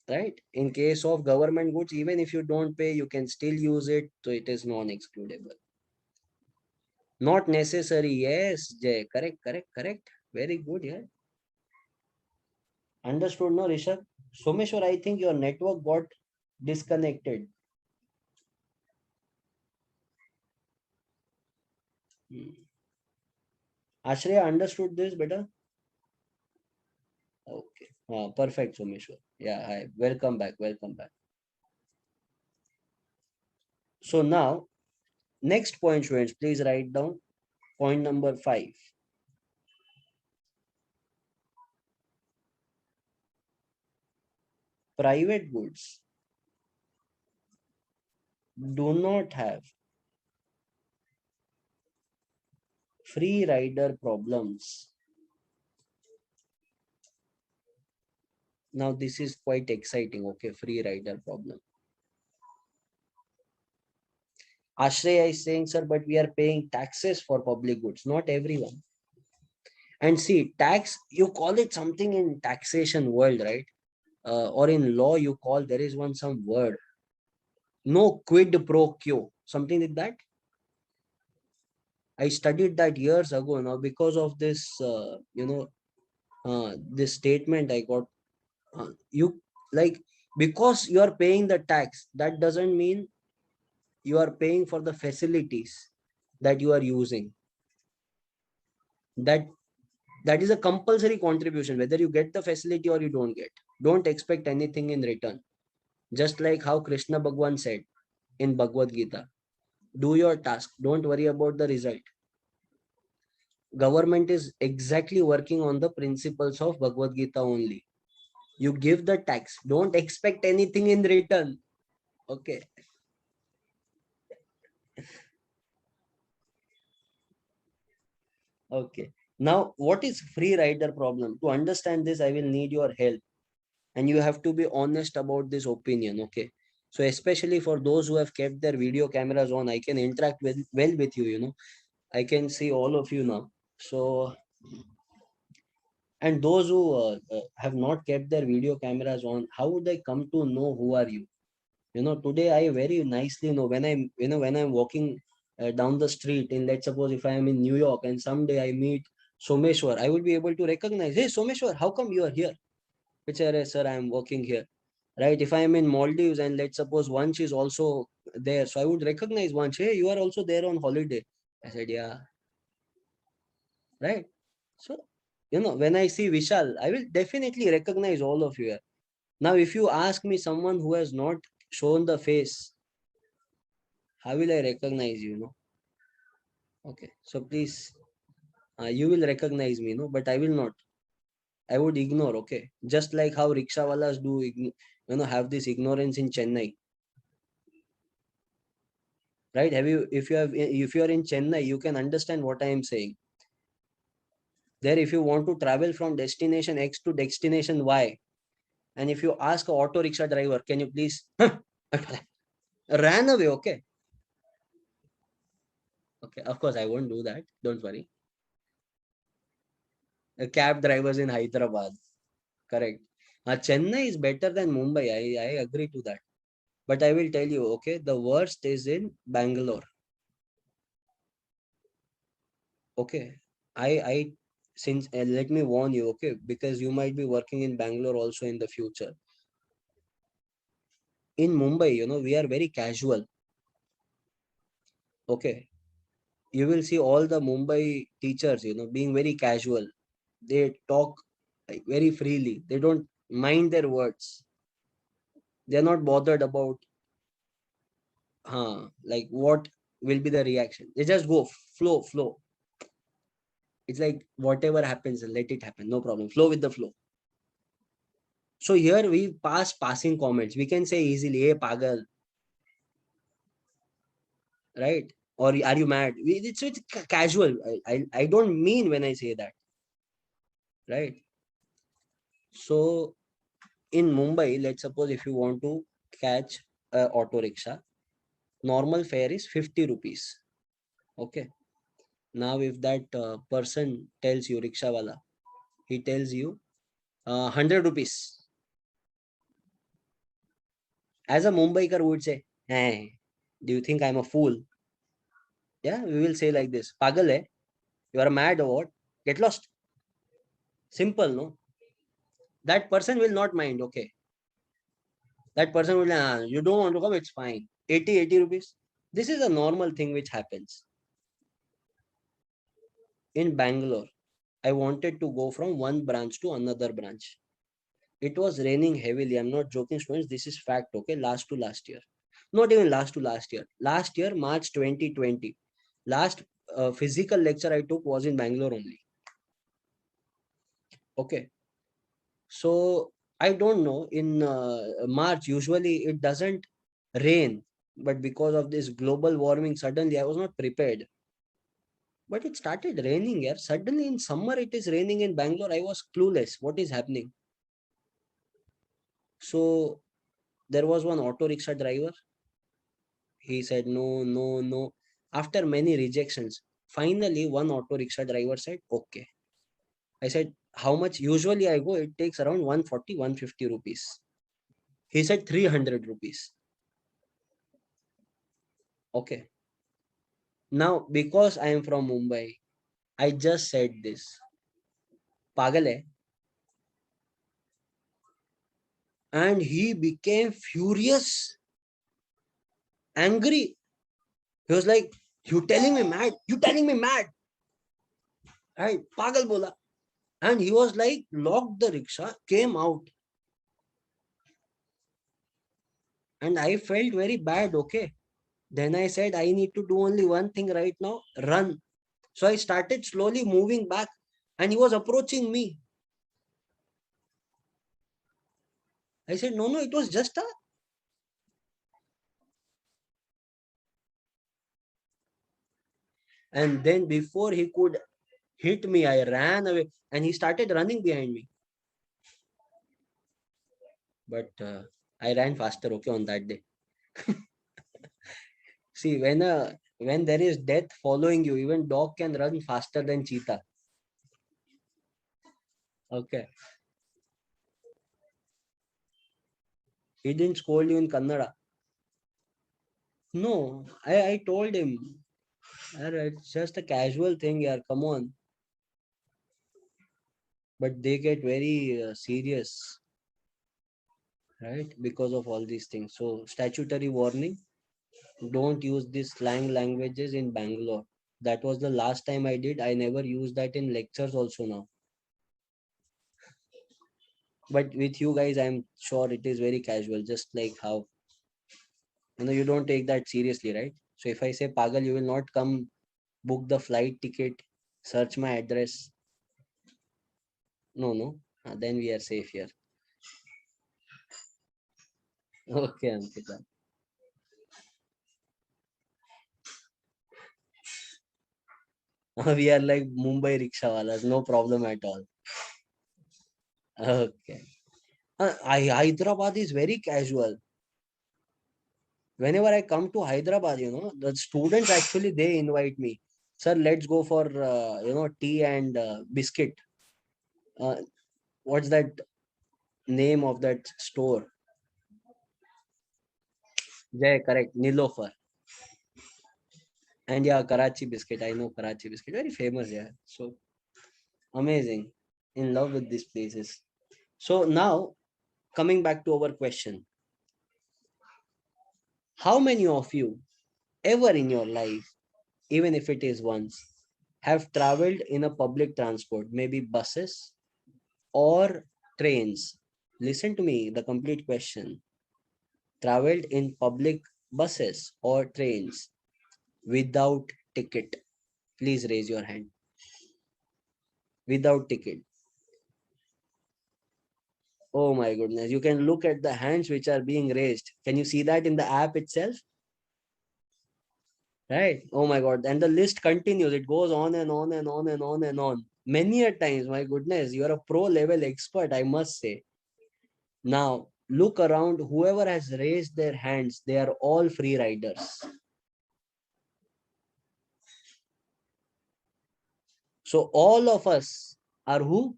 Right? In case of government goods, even if you don't pay, you can still use it. So it is non-excludable. Not necessary. Yes, Jay. Correct, correct, correct. Very good. Yeah. Understood, no, Rishabh? Someshwar, I think your network got disconnected. Hmm. Ashray, understood this better? Okay. Perfect, Someshwar. Yeah, hi. Welcome back. Welcome back. So now, next point, students, please write down point number 5. Private goods do not have free rider problems. Now, this is quite exciting. Okay, free rider problem. Ashray is saying, sir, but we are paying taxes for public goods, not everyone. And see, tax, you call it something in taxation world, right? Or in law, you call, there is one some word. No quid pro quo, something like that. I studied that years ago. Now, because of this, this statement I got, you like, because you are paying the tax, that doesn't mean you are paying for the facilities that you are using. That that is a compulsory contribution, whether you get the facility or you don't get. Don't expect anything in return. Just like how Krishna Bhagwan said in Bhagavad Gita, do your task, don't worry about the result. Government is exactly working on the principles of Bhagavad Gita only. You give the tax, don't expect anything in return. Okay. Okay. Now, what is free rider problem? To understand this, I will need your help. And you have to be honest about this opinion. Okay. So especially for those who have kept their video cameras on, I can interact with well with you, I can see all of you now. So, and those who have not kept their video cameras on, how would I come to know who are you? Today I very nicely know when I'm walking down the street in, let's suppose if I am in New York and someday I meet Someshwar, I will be able to recognize, hey Someshwar, how come you are here? Which area, sir, I am working here. Right? If I am in Maldives and let's suppose Vansh is also there, so I would recognize Vansh, hey, you are also there on holiday. I said, yeah, right. So, when I see Vishal, I will definitely recognize all of you. Now, if you ask me someone who has not shown the face, how will I recognize you? Okay, so please, you will recognize me, no, but I will not. I would ignore. Okay, just like how rickshawalas do, have this ignorance in Chennai, right? If you are in Chennai, you can understand what I am saying. There, if you want to travel from destination X to destination Y, and if you ask a auto rickshaw driver, can you please ran away? Okay, okay. Of course, I won't do that. Don't worry. Cab drivers in Hyderabad, correct. Chennai is better than Mumbai. I agree to that. But I will tell you, okay, the worst is in Bangalore. Okay, I since let me warn you, okay, because you might be working in Bangalore also in the future. In Mumbai, we are very casual. Okay, you will see all the Mumbai teachers, being very casual. They talk like very freely. They don't mind their words. They're not bothered about like what will be the reaction. They just go flow. It's like whatever happens, let it happen. No problem. Flow with the flow. So here we passing comments. We can say easily, hey pagal, right? Or are you mad? It's casual. I don't mean when I say that, right? So in Mumbai, let's suppose if you want to catch a auto rickshaw, normal fare is 50 rupees. Okay. Now if that person tells you, rickshaw wala, he tells you 100 rupees. As a Mumbaikar would say, hey, do you think I'm a fool? Yeah, we will say like this. Pagal hai? You are mad or what? Get lost. Simple, no? That person will not mind. Okay. That person will, you don't want to come, it's fine. 80 rupees. This is a normal thing which happens. In Bangalore, I wanted to go from one branch to another branch. It was raining heavily. I'm not joking, students. This is fact, okay? Last to last year. Not even last to last year. Last year, March 2020. Last physical lecture I took was in Bangalore only. Okay. So I don't know. In March, usually it doesn't rain. But because of this global warming, suddenly I was not prepared. But it started raining here. Suddenly in summer, it is raining in Bangalore. I was clueless. What is happening? So there was one auto rickshaw driver. He said no, no, no. After many rejections, finally one auto rickshaw driver said, okay. I said, how much? Usually I go, it takes around 140, 150 rupees. He said 300 rupees. Okay. Now, because I am from Mumbai, I just said this. Pagal hai. And he became furious, angry. He was like, you telling me mad? You telling me mad? Right? Pagal bola. And he was like, locked the rickshaw, came out. And I felt very bad. Okay. Then I said, I need to do only one thing right now, run. So I started slowly moving back and he was approaching me. I said, no, it was just a. And then before he could hit me, I ran away and he started running behind me. But I ran faster, okay, on that day. See, when there is death following you, even dog can run faster than cheetah. Okay. He didn't scold you in Kannada. No, I told him, it's just a casual thing, yeah, come on. But they get very serious, right? Because of all these things. So statutory warning, don't use these slang languages in Bangalore. That was the last time I did. I never use that in lectures also now. But with you guys, I'm sure it is very casual, just like how, you don't take that seriously, right? So if I say Pagal, you will not come book the flight ticket, search my address. No, no. Then we are safe here. Okay, Ankita. We are like Mumbai rickshawalas, no problem at all. Okay. Hyderabad is very casual. Whenever I come to Hyderabad, the students actually they invite me. Sir, let's go for tea and biscuit. Uh, what's that name of that store? Yeah, correct. Nilofer. And yeah, Karachi biscuit. I know Karachi biscuit. Very famous, yeah. So amazing. In love with these places. So now coming back to our question. How many of you ever in your life, even if it is once, have traveled in a public transport, maybe buses or trains? Listen to me, the complete question. Traveled in public buses or trains without ticket? Please raise your hand. Without ticket. Oh my goodness. You can look at the hands which are being raised. Can you see that in the app itself? Right? Oh my God. And the list continues. It goes on and on and on and on and on. Many a times, my goodness, you are a pro level expert, I must say. Now, look around. Whoever has raised their hands, they are all free riders. So all of us are who?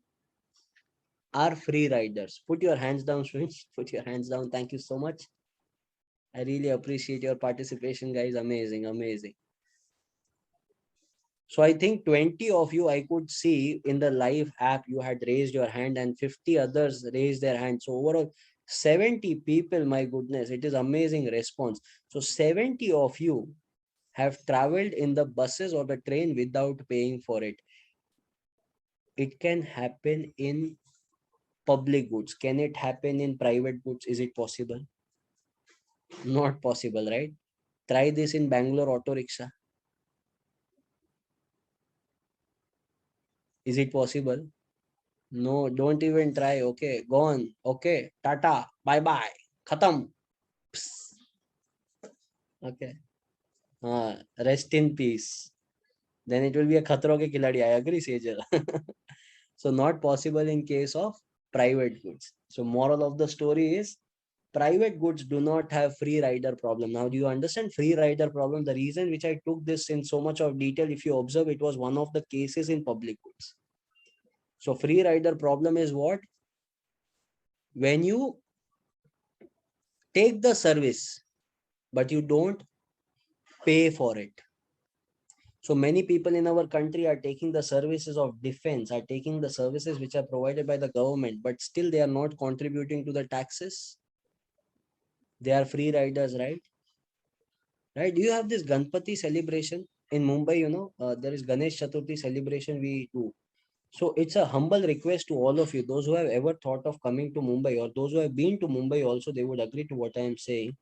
Are free riders. Put your hands down, students. Put your hands down. Thank you so much. I really appreciate your participation, guys. Amazing, amazing. So I think 20 of you I could see in the live app, you had raised your hand and 50 others raised their hand. So overall 70 people, my goodness, it is amazing response. So 70 of you have traveled in the buses or the train without paying for it. It can happen in public goods. Can it happen in private goods? Is it possible? Not possible, right? Try this in Bangalore auto rickshaw. Is it possible? No, don't even try. Okay, gone. Okay, tata, bye bye, khatam. Psst. Okay, rest in peace. Then it will be a khatro ke khiladi. I agree, Sejal. So not possible in case of private goods. So moral of the story is private goods do not have free rider problem. Now, do you understand free rider problem? The reason which I took this in so much of detail, if you observe, it was one of the cases in public goods. So free rider problem is what? When you take the service, but you don't pay for it. So many people in our country are taking the services of defense, are taking the services which are provided by the government, but still they are not contributing to the taxes. They are free riders, right? Right? Do you have this Ganpati celebration in Mumbai? There is Ganesh Chaturthi celebration we do. So it's a humble request to all of you, those who have ever thought of coming to Mumbai or those who have been to Mumbai also, they would agree to what I am saying.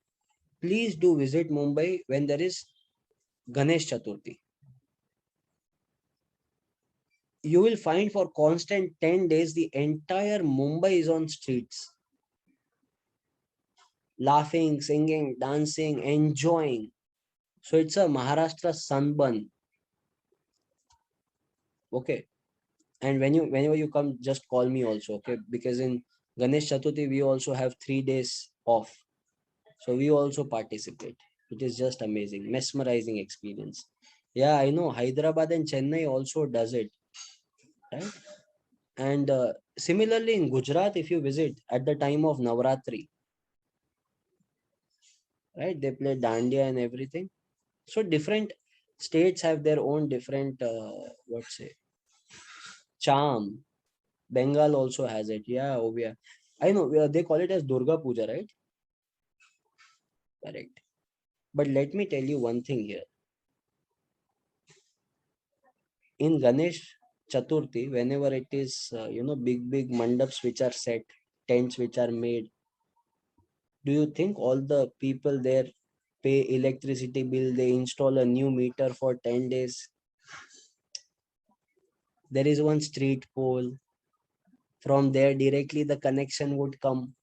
Please do visit Mumbai when there is Ganesh Chaturthi. You will find for constant 10 days, the entire Mumbai is on streets. Laughing, singing, dancing, enjoying. So it's a Maharashtra sunburn. Okay. And whenever you come, just call me also. Okay. Because in Ganesh Chaturthi, we also have 3 days off. So we also participate. It is just amazing, mesmerizing experience. Yeah, I know Hyderabad and Chennai also does it. Right. And similarly in Gujarat, if you visit at the time of Navratri, right, they play dandiya and everything. So different states have their own different what say charm. Bengal also has it. Yeah, oh yeah, I know. They call it as Durga Puja, right? Correct. But let me tell you one thing here. In Ganesh Chaturthi, whenever it is big mandaps which are set, tents which are made, do you think all the people there pay electricity bill? They install a new meter for 10 days. There is one street pole. From there directly the connection would come.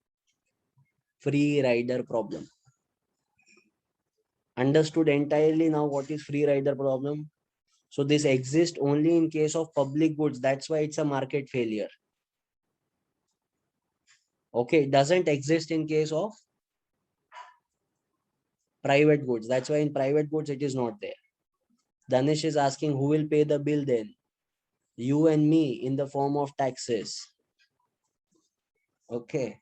Free rider problem. Understood entirely now what is free rider problem? So this exists only in case of public goods. That's why it's a market failure. Okay, it doesn't exist in case of private goods. That's why in private goods it is not there. Danish is asking who will pay the bill then? You and me in the form of taxes. Okay.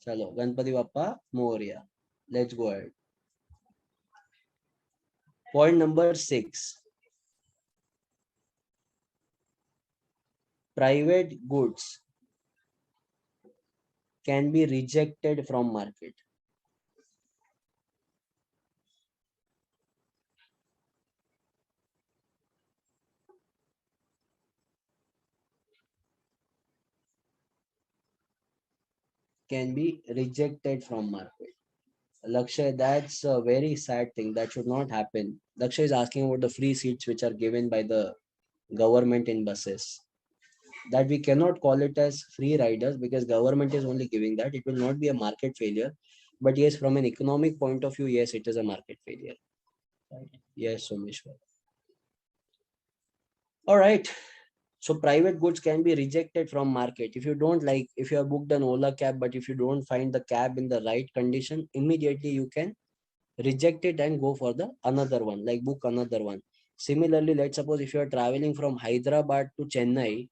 Chalo, Ganpati Bappa Moria. Let's go ahead. Point number 6. Private goods can be rejected from market. can be rejected from market. Lakshay, that's a very sad thing. That should not happen. Lakshay is asking about the free seats which are given by the government in buses. That we cannot call it as free riders because government is only giving that. It will not be a market failure. But yes, from an economic point of view, yes, it is a market failure. Right. Yes, Someshwar. All right. So private goods can be rejected from market. If you don't like, if you have booked an Ola cab, but if you don't find the cab in the right condition, immediately you can reject it and go for the another one, like book another one. Similarly, let's suppose if you are traveling from Hyderabad to Chennai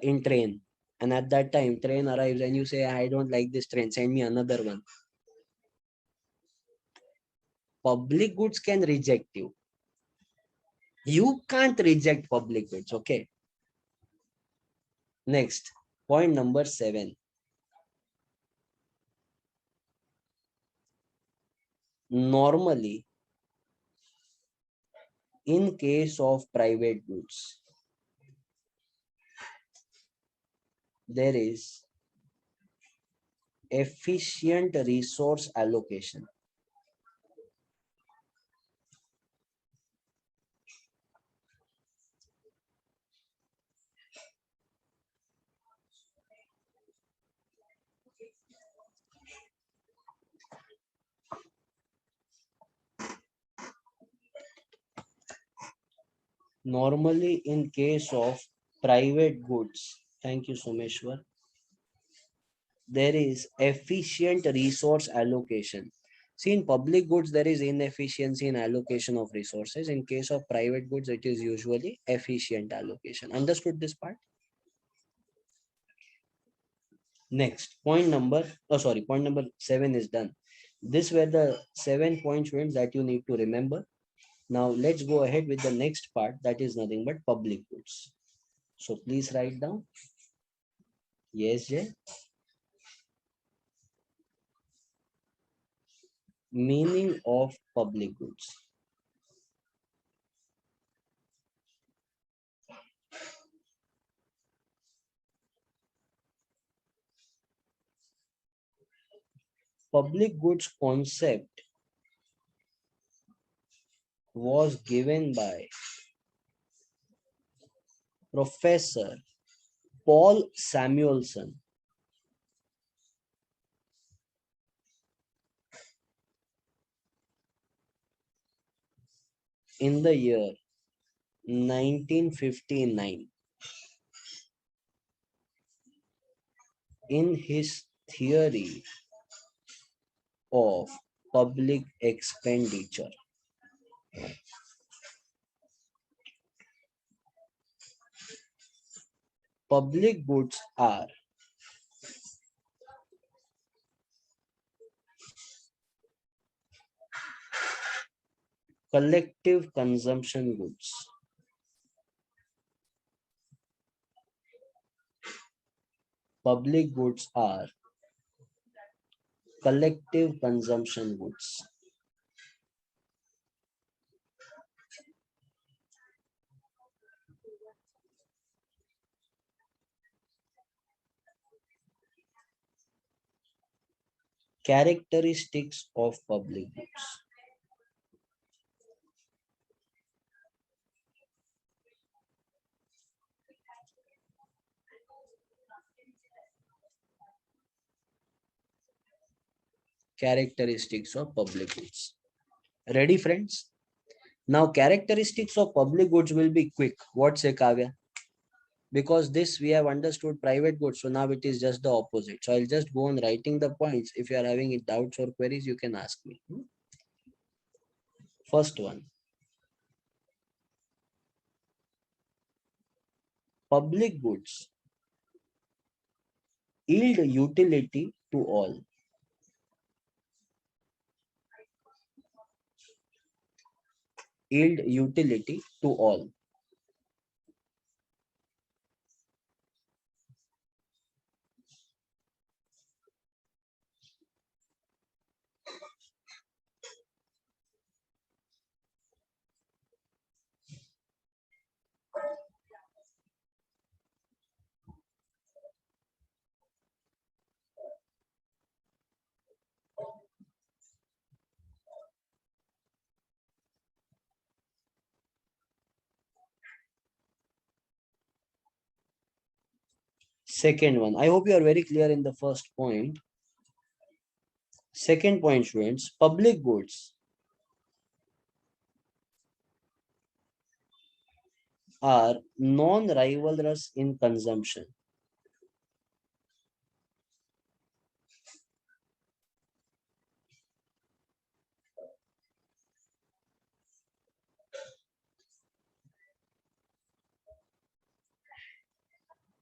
in train, and at that time train arrives and you say, I don't like this train, send me another one. Public goods can reject you. You can't reject public goods. Okay. Next, point number 7. Normally, in case of private goods, there is efficient resource allocation. Normally, in case of private goods, thank you, Someshwar, there is efficient resource allocation. See, in public goods, there is inefficiency in allocation of resources. In case of private goods, it is usually efficient allocation. Understood this part? Next, point number 7 is done. These were the 7 points that you need to remember. Now let's go ahead with the next part, that is nothing but public goods. So please write down. Yes, Jay. Meaning of public goods. Public goods concept was given by Professor Paul Samuelson in the year 1959 in his theory of public expenditure. Public goods are collective consumption goods. Public goods are collective consumption goods. Characteristics of public goods. Characteristics of public goods. Ready, friends? Now, characteristics of public goods will be quick. What say, Kavya? Because this we have understood private goods, so now it is just the opposite. So I'll just go on writing the points. If you are having doubts or queries, you can ask me. First one, public goods yield utility to all. Yield utility to all. Second one, I hope you are very clear in the first point. Second point, students, public goods are non-rivalrous in consumption.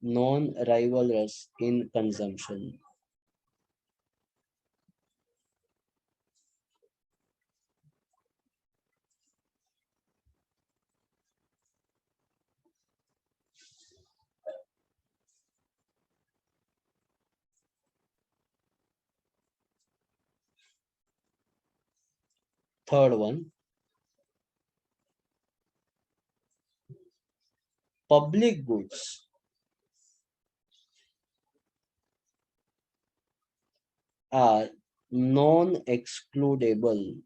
Non-rivalrous in consumption. Third one, public goods are non-excludable.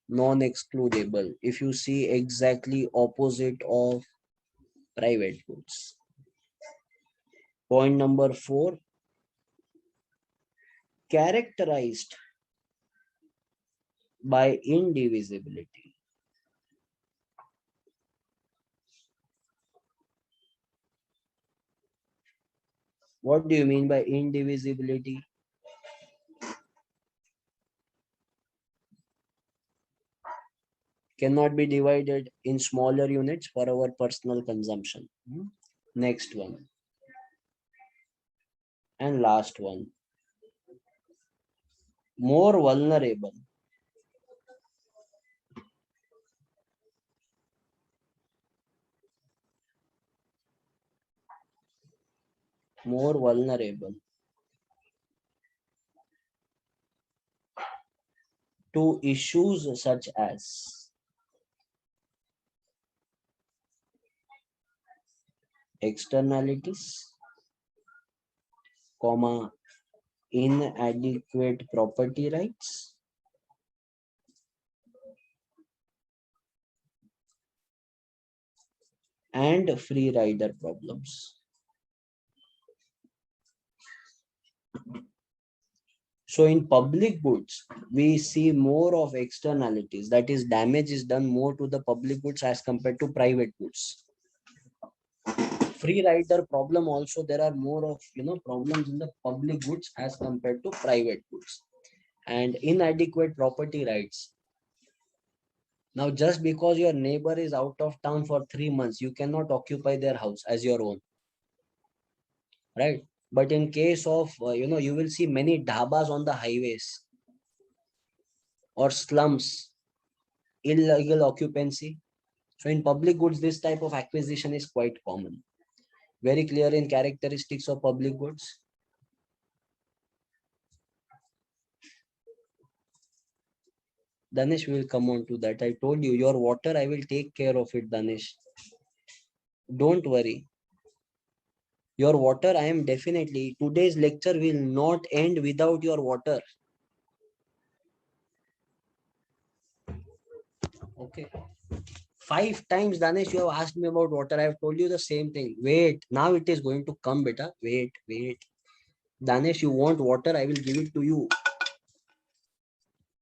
Non-excludable. If you see exactly opposite of private goods. Point number 4, characterized by indivisibility. What do you mean by indivisibility? Cannot be divided in smaller units for our personal consumption. Next one. And last one. More vulnerable. More vulnerable to issues such as externalities, comma, inadequate property rights, and free rider problems. So in public goods, we see more of externalities. That is, damage is done more to the public goods as compared to private goods. Free rider problem also, there are more of problems in the public goods as compared to private goods. And inadequate property rights. Now, just because your neighbor is out of town for 3 months, you cannot occupy their house as your own, right? But in case of, you will see many dhabas on the highways or slums, illegal occupancy. So in public goods, this type of acquisition is quite common. Very clear in characteristics of public goods. Danish will come on to that. I told you, your water, I will take care of it, Danish. Don't worry. Your water, I am definitely, today's lecture will not end without your water. Okay. 5 times, Danish, you have asked me about water. I have told you the same thing. Wait, now it is going to come, beta. Wait, wait. Danish, you want water? I will give it to you.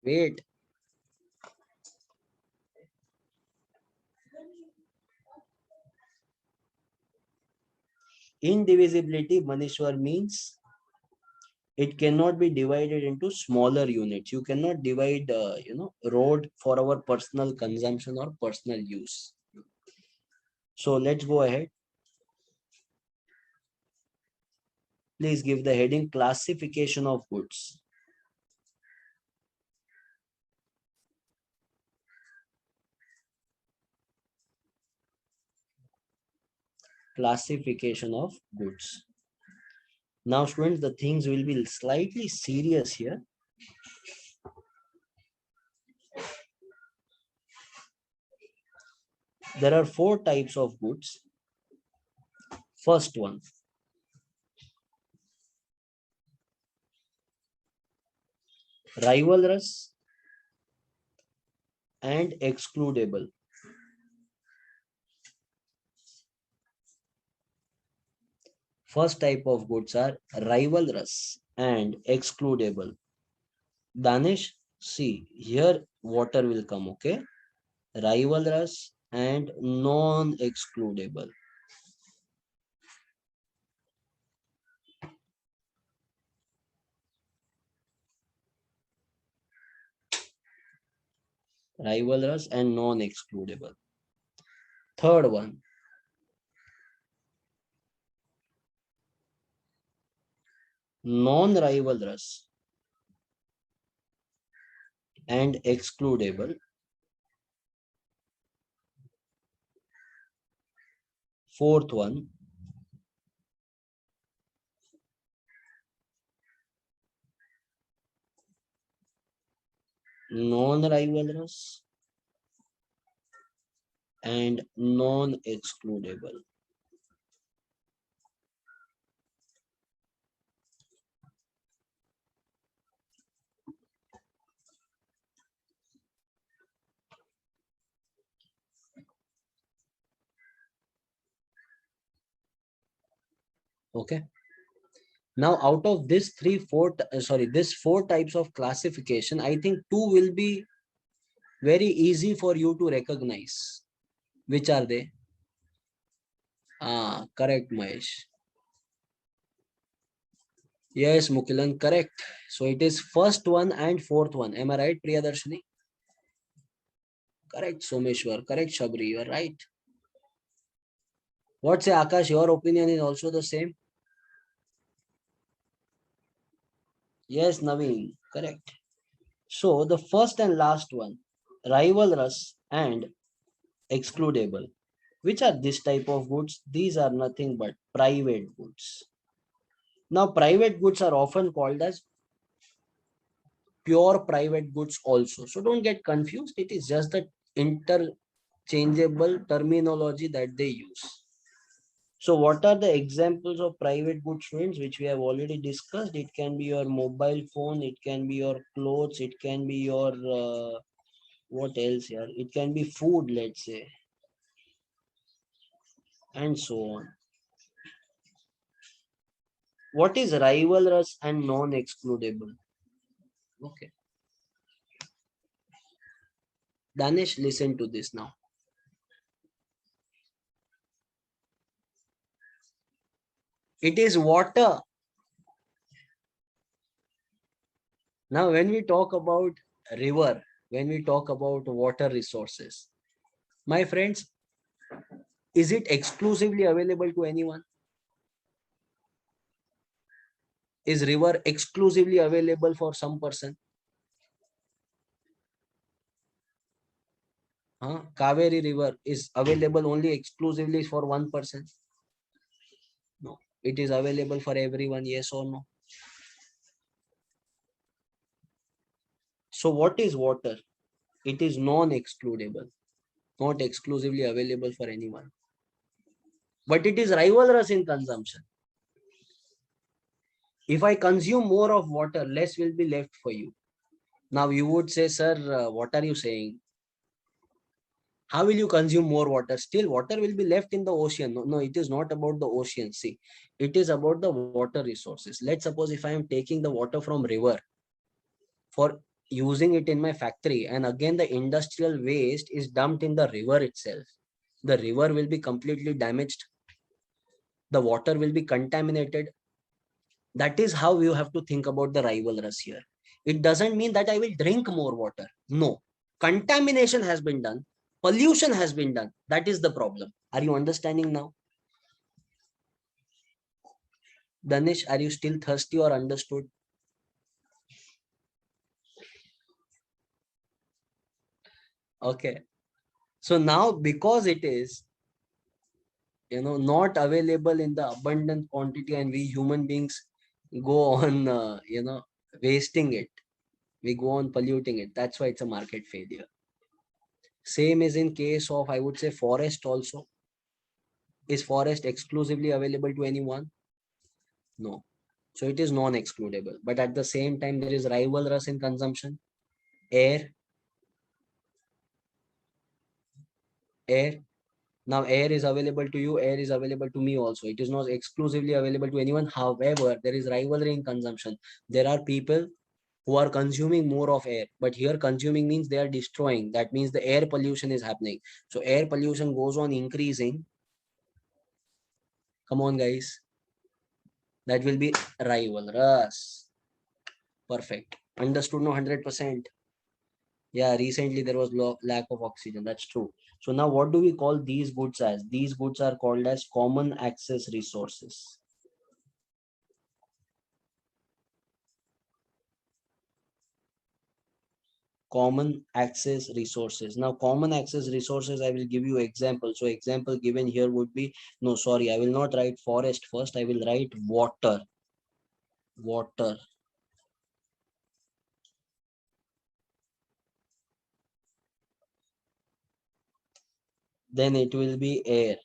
Wait. Indivisibility, Manishwar, means it cannot be divided into smaller units. You cannot divide, road for our personal consumption or personal use. So let's go ahead. Please give the heading classification of goods. Classification of goods. Now, students, the things will be slightly serious here. There are 4 types of goods. First one, rivalrous and excludable. First type of goods are rivalrous and excludable. Danish, see here water will come, okay? Rivalrous and non-excludable. Rivalrous and non-excludable. Third one, non-rivalrous and excludable. Fourth one, non-rivalrous and non-excludable. Okay. Now, out of this this four types of classification, I think two will be very easy for you to recognize. Which are they? Correct, Mahesh. Yes, Mukilan, correct. So it is first one and fourth one. Am I right, Priyadarshini? Correct, Someshwar. Correct, Shabri. You are right. What say, Akash? Your opinion is also the same? Yes, Naveen. Correct. So the first and last one, rivalrous and excludable. Which are this type of goods? These are nothing but private goods. Now, private goods are often called as pure private goods also. So don't get confused. It is just the interchangeable terminology that they use. So what are the examples of private goods, friends, which we have already discussed? It can be your mobile phone, it can be your clothes, it can be your what else here? It can be food, let's say, and so on. What is rivalrous and non-excludable? Okay. Danish, listen to this now. It is water. Now, when we talk about river, when we talk about water resources, my friends, is it exclusively available to anyone? Is river exclusively available for some person? Kaveri river is available only exclusively for one person? No. It is available for everyone, yes or no? So what is water? It is non-excludable, not exclusively available for anyone. But it is rivalrous in consumption. If I consume more of water, less will be left for you. Now you would say, sir, what are you saying? How will you consume more water? Still, water will be left in the ocean. No, no, it is not about the ocean. See, it is about the water resources. Let's suppose if I am taking the water from river for using it in my factory, and again the industrial waste is dumped in the river itself. The river will be completely damaged. The water will be contaminated. That is how you have to think about the rivalrous here. It doesn't mean that I will drink more water. No. Contamination has been done. Pollution has been done. That is the problem. Are you understanding now? Danish, are you still thirsty or understood? Okay. So now because it is, not available in the abundant quantity and we human beings go on, wasting it. We go on polluting it. That's why it's a market failure. Same is in case of, I would say, forest also. Is forest exclusively available to anyone? No. So it is non-excludable. But at the same time, there is rivalrous in consumption. Air, air. Now air is available to you, air is available to me also. It is not exclusively available to anyone. However, there is rivalry in consumption. There are people who are consuming more of air, but here consuming means they are destroying. That means the air pollution is happening. So air pollution goes on increasing. Come on, guys. That will be rivalrous. Perfect. Understood? No, 100%. Yeah, recently there was lack of oxygen. That's true. So now what do we call these goods as? These goods are called as common access resources. Common access resources. Now common access resources, I will give you example. So example given here would be, no, sorry, I will not write forest first. I will write water. Water. Then it will be air,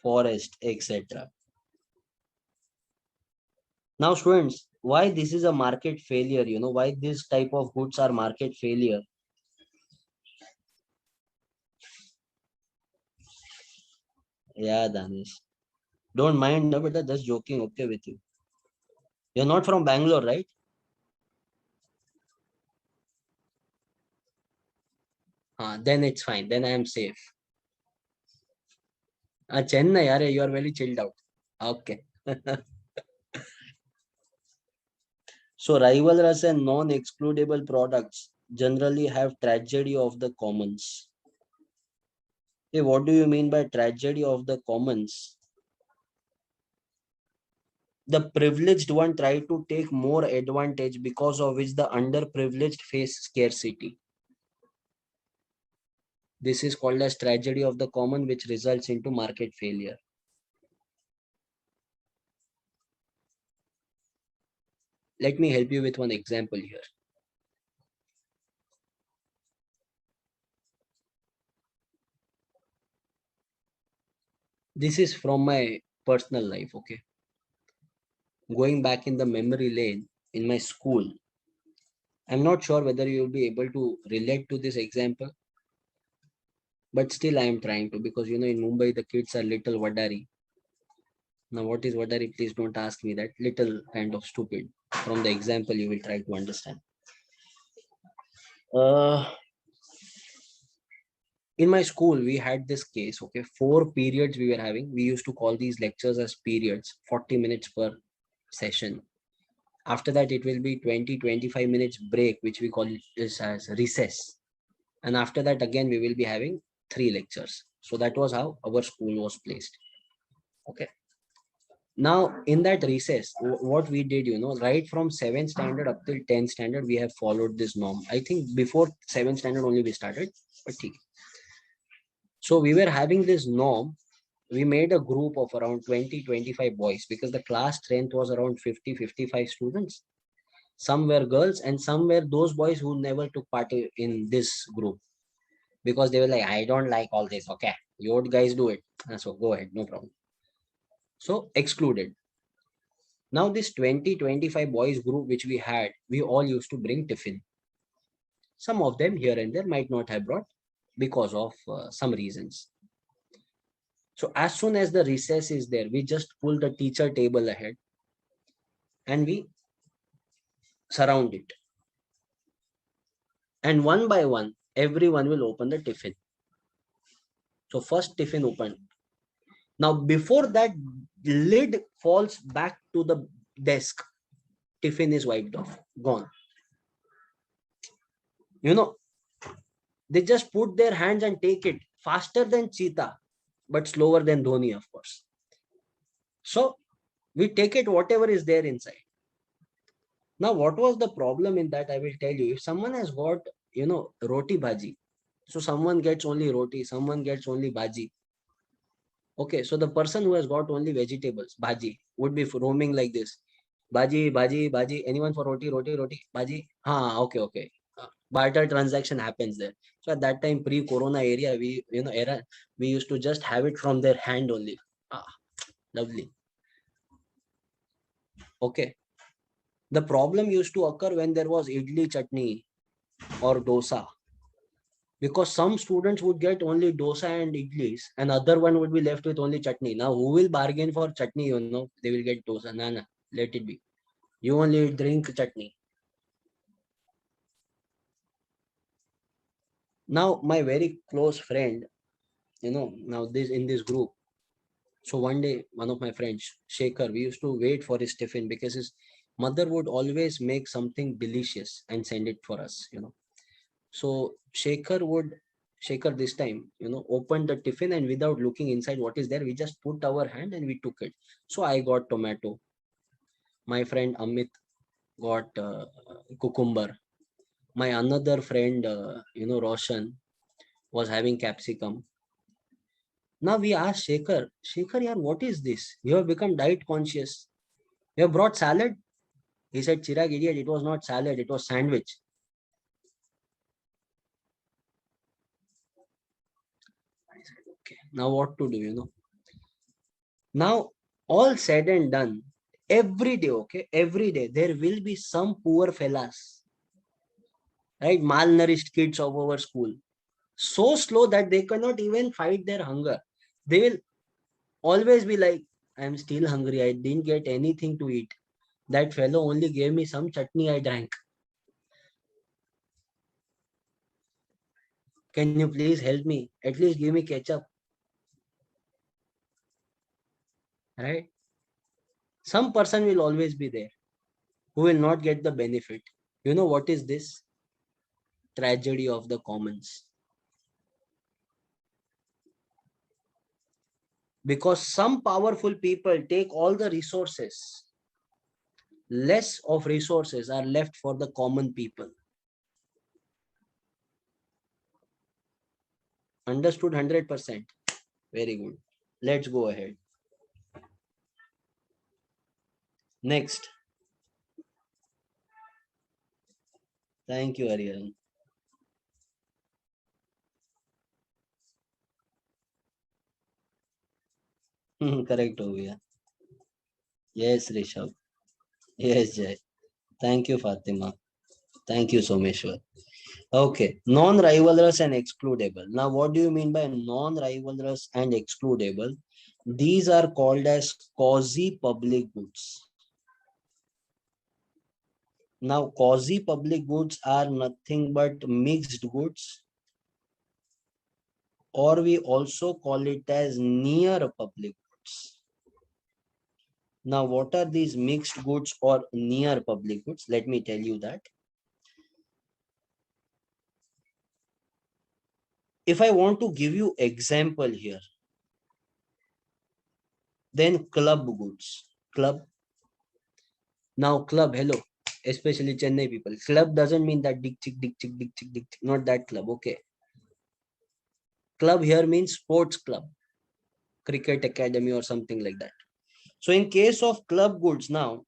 forest, etc. Now students, why this is a market failure? You know, why this type of goods are market failure? Yeah, Danish. Don't mind, no, but just joking, okay with you. You're not from Bangalore, right? Then it's fine. Then I am safe. Chennai, are you are very chilled out. Okay. So rivalrous and non-excludable products generally have tragedy of the commons. Hey, what do you mean by tragedy of the commons? The privileged one try to take more advantage because of which the underprivileged face scarcity. This is called as tragedy of the common, which results into market failure. Let me help you with one example here. This is from my personal life, okay? Going back in the memory lane in my school, I'm not sure whether you'll be able to relate to this example, but still I am trying to, because you know in Mumbai the kids are little vadari. Now what is vadari? Please don't ask me that. Little kind of stupid. From the example you will try to understand. Uh, in my school we had this case, okay? 4 periods we were having. We used to call these lectures as periods, 40 minutes per session. After that it will be 20-25 minutes break, which we call it as recess. And after that again we will be having 3 lectures. So that was how our school was placed. Okay. Now in that recess, what we did, you know, right from 7th standard up till 10th standard, we have followed this norm. I think before 7th standard only we started, but okay. So we were having this norm. We made a group of around 20-25 boys, because the class strength was around 50-55 students. Some were girls and some were those boys who never took part in this group, because they were like, I don't like all this. Okay, you guys do it. So go ahead, no problem. So excluded. Now this 20-25 boys group which we had, we all used to bring tiffin. Some of them here and there might not have brought because of some reasons. So as soon as the recess is there, we just pull the teacher table ahead and we surround it. And one by one, everyone will open the tiffin. So first tiffin opened. Now before that lid falls back to the desk, tiffin is wiped off, gone. You know, they just put their hands and take it faster than cheetah, but slower than Dhoni, of course. So we take it whatever is there inside. Now, what was the problem in that? I will tell you. If someone has got, you know, roti bhaji, so someone gets only roti, someone gets only bhaji. Okay, so the person who has got only vegetables, bhaji, would be roaming like this. Bhaji, bhaji, bhaji. Anyone for roti, roti, roti, bhaji? Okay, okay. Barter transaction happens there. So at that time, pre-corona area, era, we used to just have it from their hand only. Ah, lovely. Okay. The problem used to occur when there was idli chutney or dosa. Because some students would get only dosa and idlis, and other one would be left with only chutney. Now, who will bargain for chutney? They will get dosa. Nah, let it be. You only drink chutney. Now, my very close friend, now this in this group. So one day, one of my friends, Shekhar, we used to wait for his tiffin because his mother would always make something delicious and send it for us. So Shekhar this time, opened the tiffin, and without looking inside what is there, we just put our hand and we took it. So I got tomato. My friend Amit got cucumber. My another friend, Roshan, was having capsicum. Now we asked Shekhar, yaar, what is this? You have become diet conscious. You have brought salad? He said, Chirag, idiot, it was not salad, it was sandwich. I said, okay, now what to do? Now, all said and done, every day, okay, every day, there will be some poor fellas, right? Malnourished kids of our school. So slow that they cannot even fight their hunger. They will always be like, I'm still hungry. I didn't get anything to eat. That fellow only gave me some chutney I drank. Can you please help me? At least give me ketchup, right? Some person will always be there who will not get the benefit. You know what is this? Tragedy of the commons. Because some powerful people take all the resources, less of resources are left for the common people. Understood 100%. Very good. Let's go ahead. Next. Thank you, Ariel. Correct over here. Yes, Rishabh. Yes, Jay. Thank you, Fatima. Thank you, Someshwar. Okay, non-rivalrous and excludable. Now, what do you mean by non-rivalrous and excludable? These are called as quasi-public goods. Now, quasi-public goods are nothing but mixed goods, or we also call it as near public goods. Now, what are these mixed goods or near public goods? Let me tell you that. If I want to give you example here, then club goods. Club. Now, club, hello. Especially Chennai people. Club doesn't mean that dick chick, dick chick, dick chick, dick chick. Not that club. Okay. Club here means sports club, cricket academy or something like that. So in case of club goods now,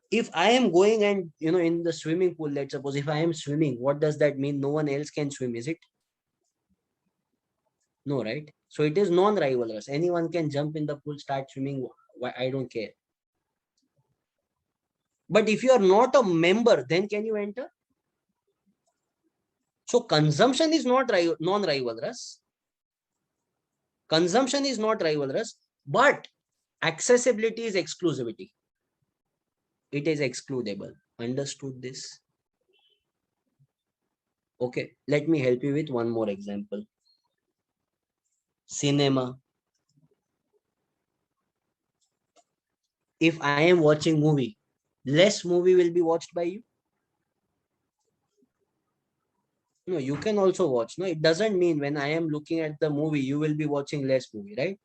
if I am going and in the swimming pool, let's suppose if I am swimming, what does that mean? No one else can swim, is it? No, right? So it is non-rivalrous. Anyone can jump in the pool, start swimming. Why? I don't care. But if you are not a member, then can you enter? So consumption is not non-rivalrous. Consumption is not rivalrous, but accessibility is exclusivity. It is excludable. Understood this? Okay, let me help you with one more example. Cinema. If I am watching movie, less movie will be watched by you. No, you can also watch. No, it doesn't mean when I am looking at the movie, you will be watching less movie, right?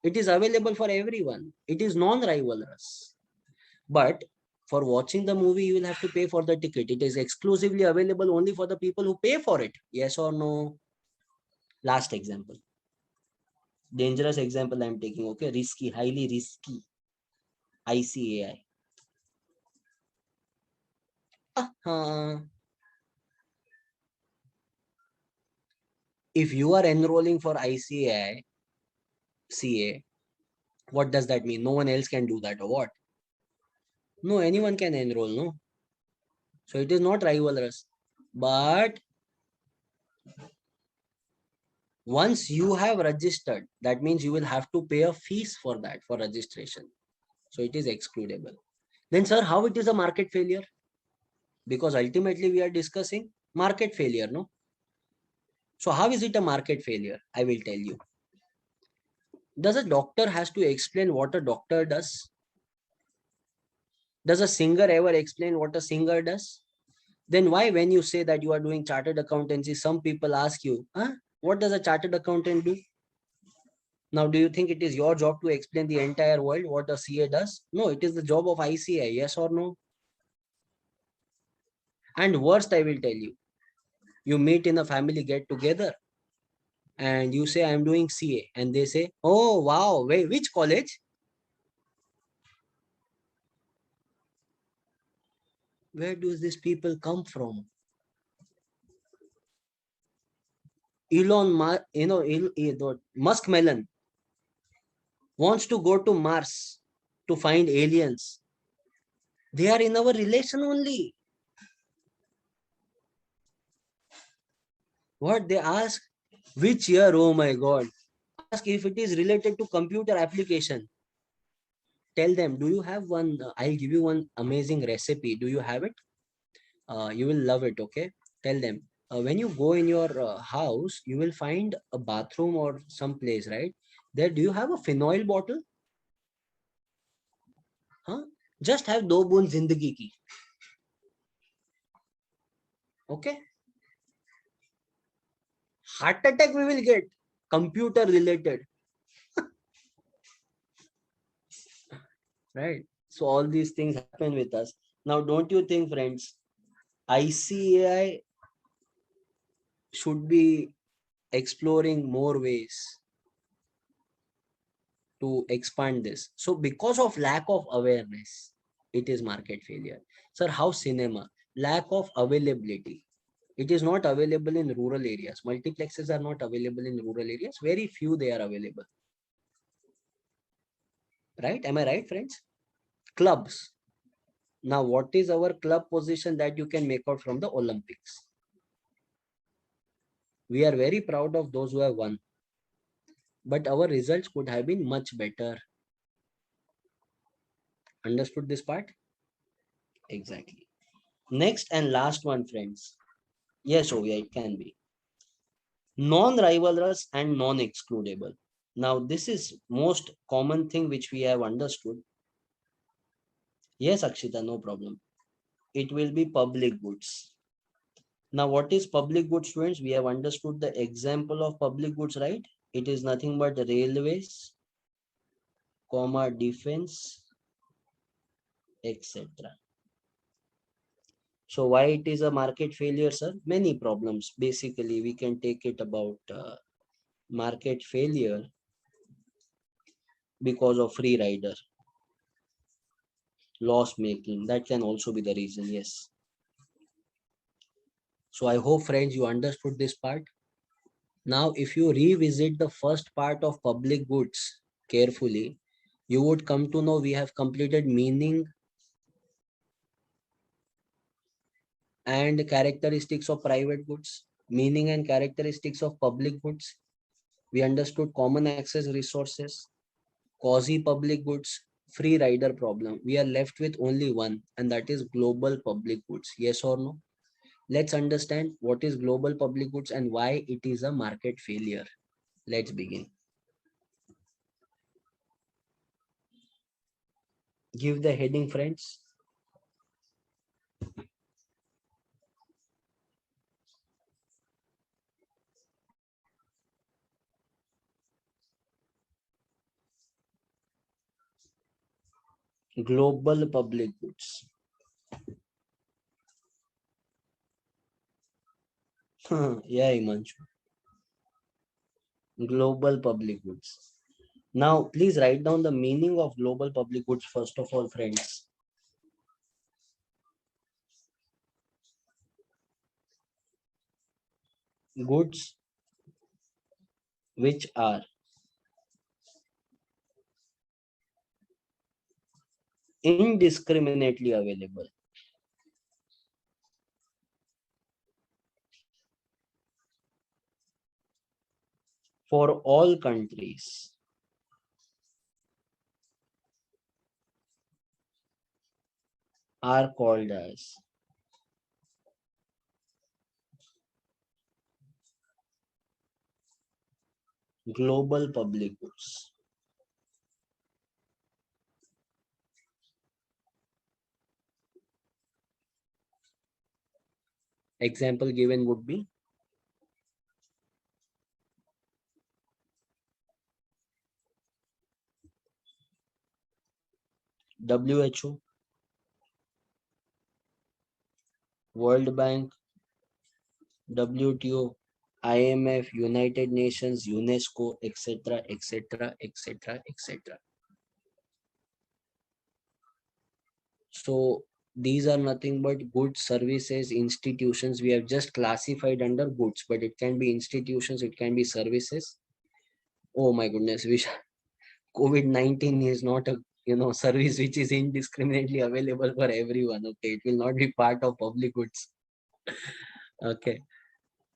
It is available for everyone. It is non-rivalrous. But for watching the movie, you will have to pay for the ticket. It is exclusively available only for the people who pay for it. Yes or no? Last example. Dangerous example I'm taking. Okay, risky, highly risky. ICAI. If you are enrolling for ICAI, CA, what does that mean? No one else can do that or what? No, anyone can enroll, no? So it is not rivalrous. But Once you have registered, that means you will have to pay a fees for that, for registration. So it is excludable. Then sir, how it is a market failure? Because ultimately we are discussing market failure, no? So how is it a market failure? I will tell you. Does a doctor has to explain what a doctor does? Does a singer ever explain what a singer does? Then why, when you say that you are doing chartered accountancy, some people ask you, huh, what does a chartered accountant do? Now, do you think it is your job to explain the entire world what a CA does? No, it is the job of ICA, yes or no? And worst, I will tell you, you meet in a family get together and you say, I'm doing CA. And they say, oh, wow, wait, which college? Where do these people come from? Musk Melon wants to go to Mars to find aliens. They are in our relation only. What they ask? Which year? Oh my God. Ask if it is related to computer application. Tell them, do you have one? I'll give you one amazing recipe. Do you have it? You will love it. Okay. Tell them, when you go in your house, you will find a bathroom or some place, right? There, do you have a phenol bottle? Huh? Just have do boon zindagi ki. Okay. Heart attack we will get. Computer related. Right. So all these things happen with us. Now, don't you think, friends, ICAI should be exploring more ways to expand this? So because of lack of awareness, it is market failure. Sir, how cinema? Lack of availability. It is not available in rural areas. Multiplexes are not available in rural areas. Very few they are available. Right? Am I right, friends? Clubs. Now, what is our club position that you can make out from the Olympics? We are very proud of those who have won, but our results could have been much better. Understood this part? Exactly. Next and last one, friends. Yes, Ovia, it can be. Non-rivalrous and non-excludable. Now, this is most common thing which we have understood. Yes, Akshita, no problem. It will be public goods. Now, what is public goods, friends? We have understood the example of public goods, right? It is nothing but railways, comma, defense, etc. So why it is a market failure, sir? Many problems. Basically, we can take it about market failure because of free rider, loss making. That can also be the reason, yes. So I hope, friends, you understood this part. Now, if you revisit the first part of public goods carefully, you would come to know we have completed meaning and characteristics of private goods, meaning and characteristics of public goods. We understood common access resources, quasi public goods, free rider problem. We are left with only one, and that is global public goods. Yes or no? Let's understand what is global public goods and why it is a market failure. Let's begin. Give the heading, friends. Global public goods. Yeah, Imanshu. Global public goods. Now, please write down the meaning of global public goods first of all, friends. Goods which are indiscriminately available. for all countries are called as global public goods. Example given would be WHO, World Bank, WTO, IMF, United Nations, UNESCO, etc., etc., etc., etc. So these are nothing but goods, services, institutions. We have just classified under goods, but it can be institutions, it can be services. Oh my goodness, COVID-19 is not a service which is indiscriminately available for everyone. Okay, it will not be part of public goods. Okay.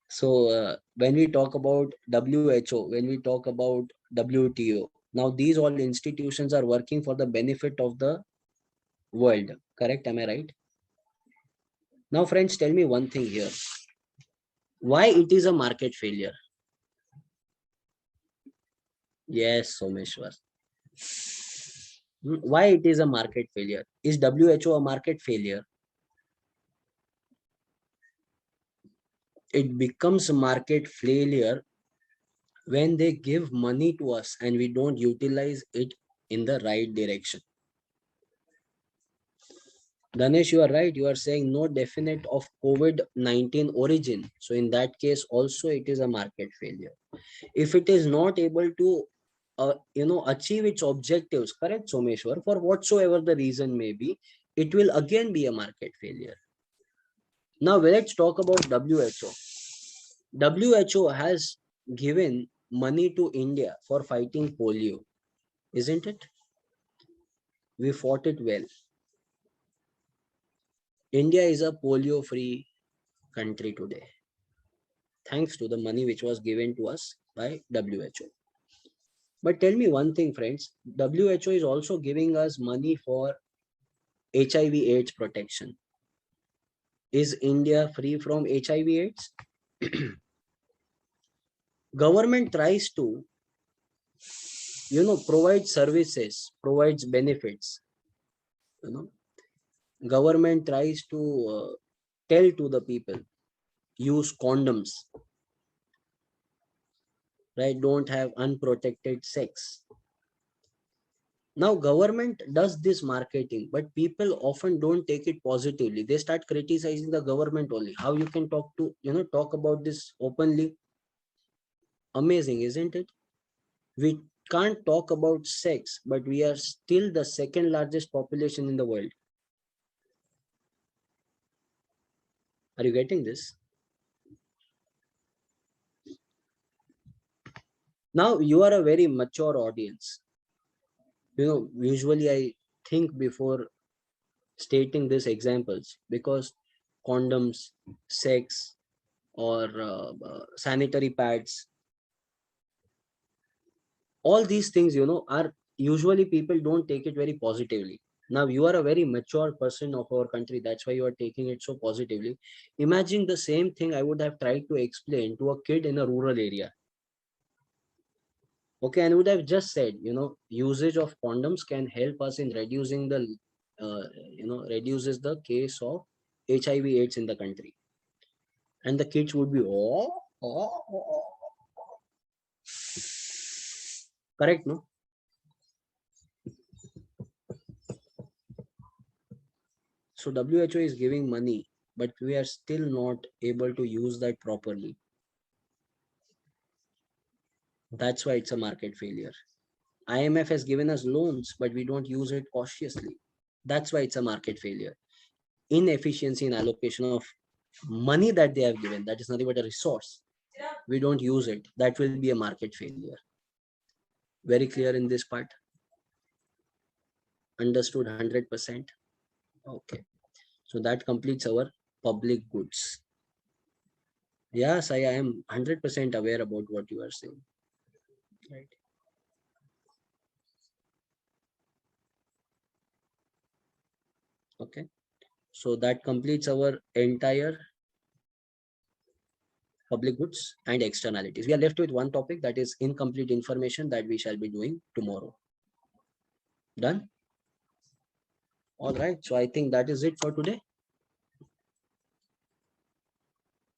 So when we talk about WHO, when we talk about WTO, now these all institutions are working for the benefit of the world. Correct? Am I right? Now, friends, tell me one thing here. Why it is a market failure? Yes, Someshwar. Why it is a market failure? Is WHO a market failure? It becomes a market failure when they give money to us and we don't utilize it in the right direction. Ganesh, you are right. You are saying no definite of COVID-19 origin. So in that case, also it is a market failure. If it is not able to, achieve its objectives, correct, Someshwar, for whatsoever the reason may be, it will again be a market failure. Now let's talk about WHO. WHO has given money to India for fighting polio, isn't it? We fought it well. India is a polio-free country today, thanks to the money which was given to us by WHO. But tell me one thing, friends, WHO is also giving us money for HIV/AIDS protection. Is India free from HIV/AIDS? Government tries to, provide services, provides benefits. You know, government tries to tell to the people, use condoms, right? Don't have unprotected sex. Now government does this marketing, but people often don't take it positively. They start criticizing the government only. How you can talk about this openly? Amazing, isn't it? We can't talk about sex, but we are still the second largest population in the world. Are you getting this? Now you are a very mature audience. Usually I think before stating these examples, because condoms, sex, or sanitary pads, all these things are usually people don't take it very positively. Now you are a very mature person of our country, that's why you are taking it so positively. Imagine the same thing I would have tried to explain to a kid in a rural area. Okay, and would have just said, usage of condoms can help us in reducing the reduces the case of HIV/AIDS in the country. And the kids would be, oh. Correct, no? So WHO is giving money, but we are still not able to use that properly. That's why it's a market failure. IMF has given us loans, but we don't use it cautiously. That's why it's a market failure. Inefficiency in allocation of money that they have given, that is nothing but a resource. We don't use it. That will be a market failure. Very clear in this part? Understood 100%? Okay. So that completes our public goods. Yes, I am 100% aware about what you are saying. Right. Okay. So that completes our entire public goods and externalities. We are left with one topic, that is incomplete information, that we shall be doing tomorrow. Done? All right. So I think that is it for today.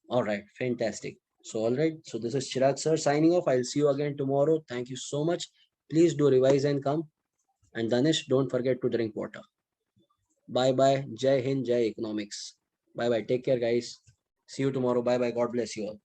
All right. Fantastic. So, all right. So this is Chirag sir signing off. I'll see you again tomorrow. Thank you so much. Please do revise and come. And Danish, don't forget to drink water. Bye bye. Jai Hind, Jai Economics. Bye bye. Take care, guys. See you tomorrow. Bye bye. God bless you all.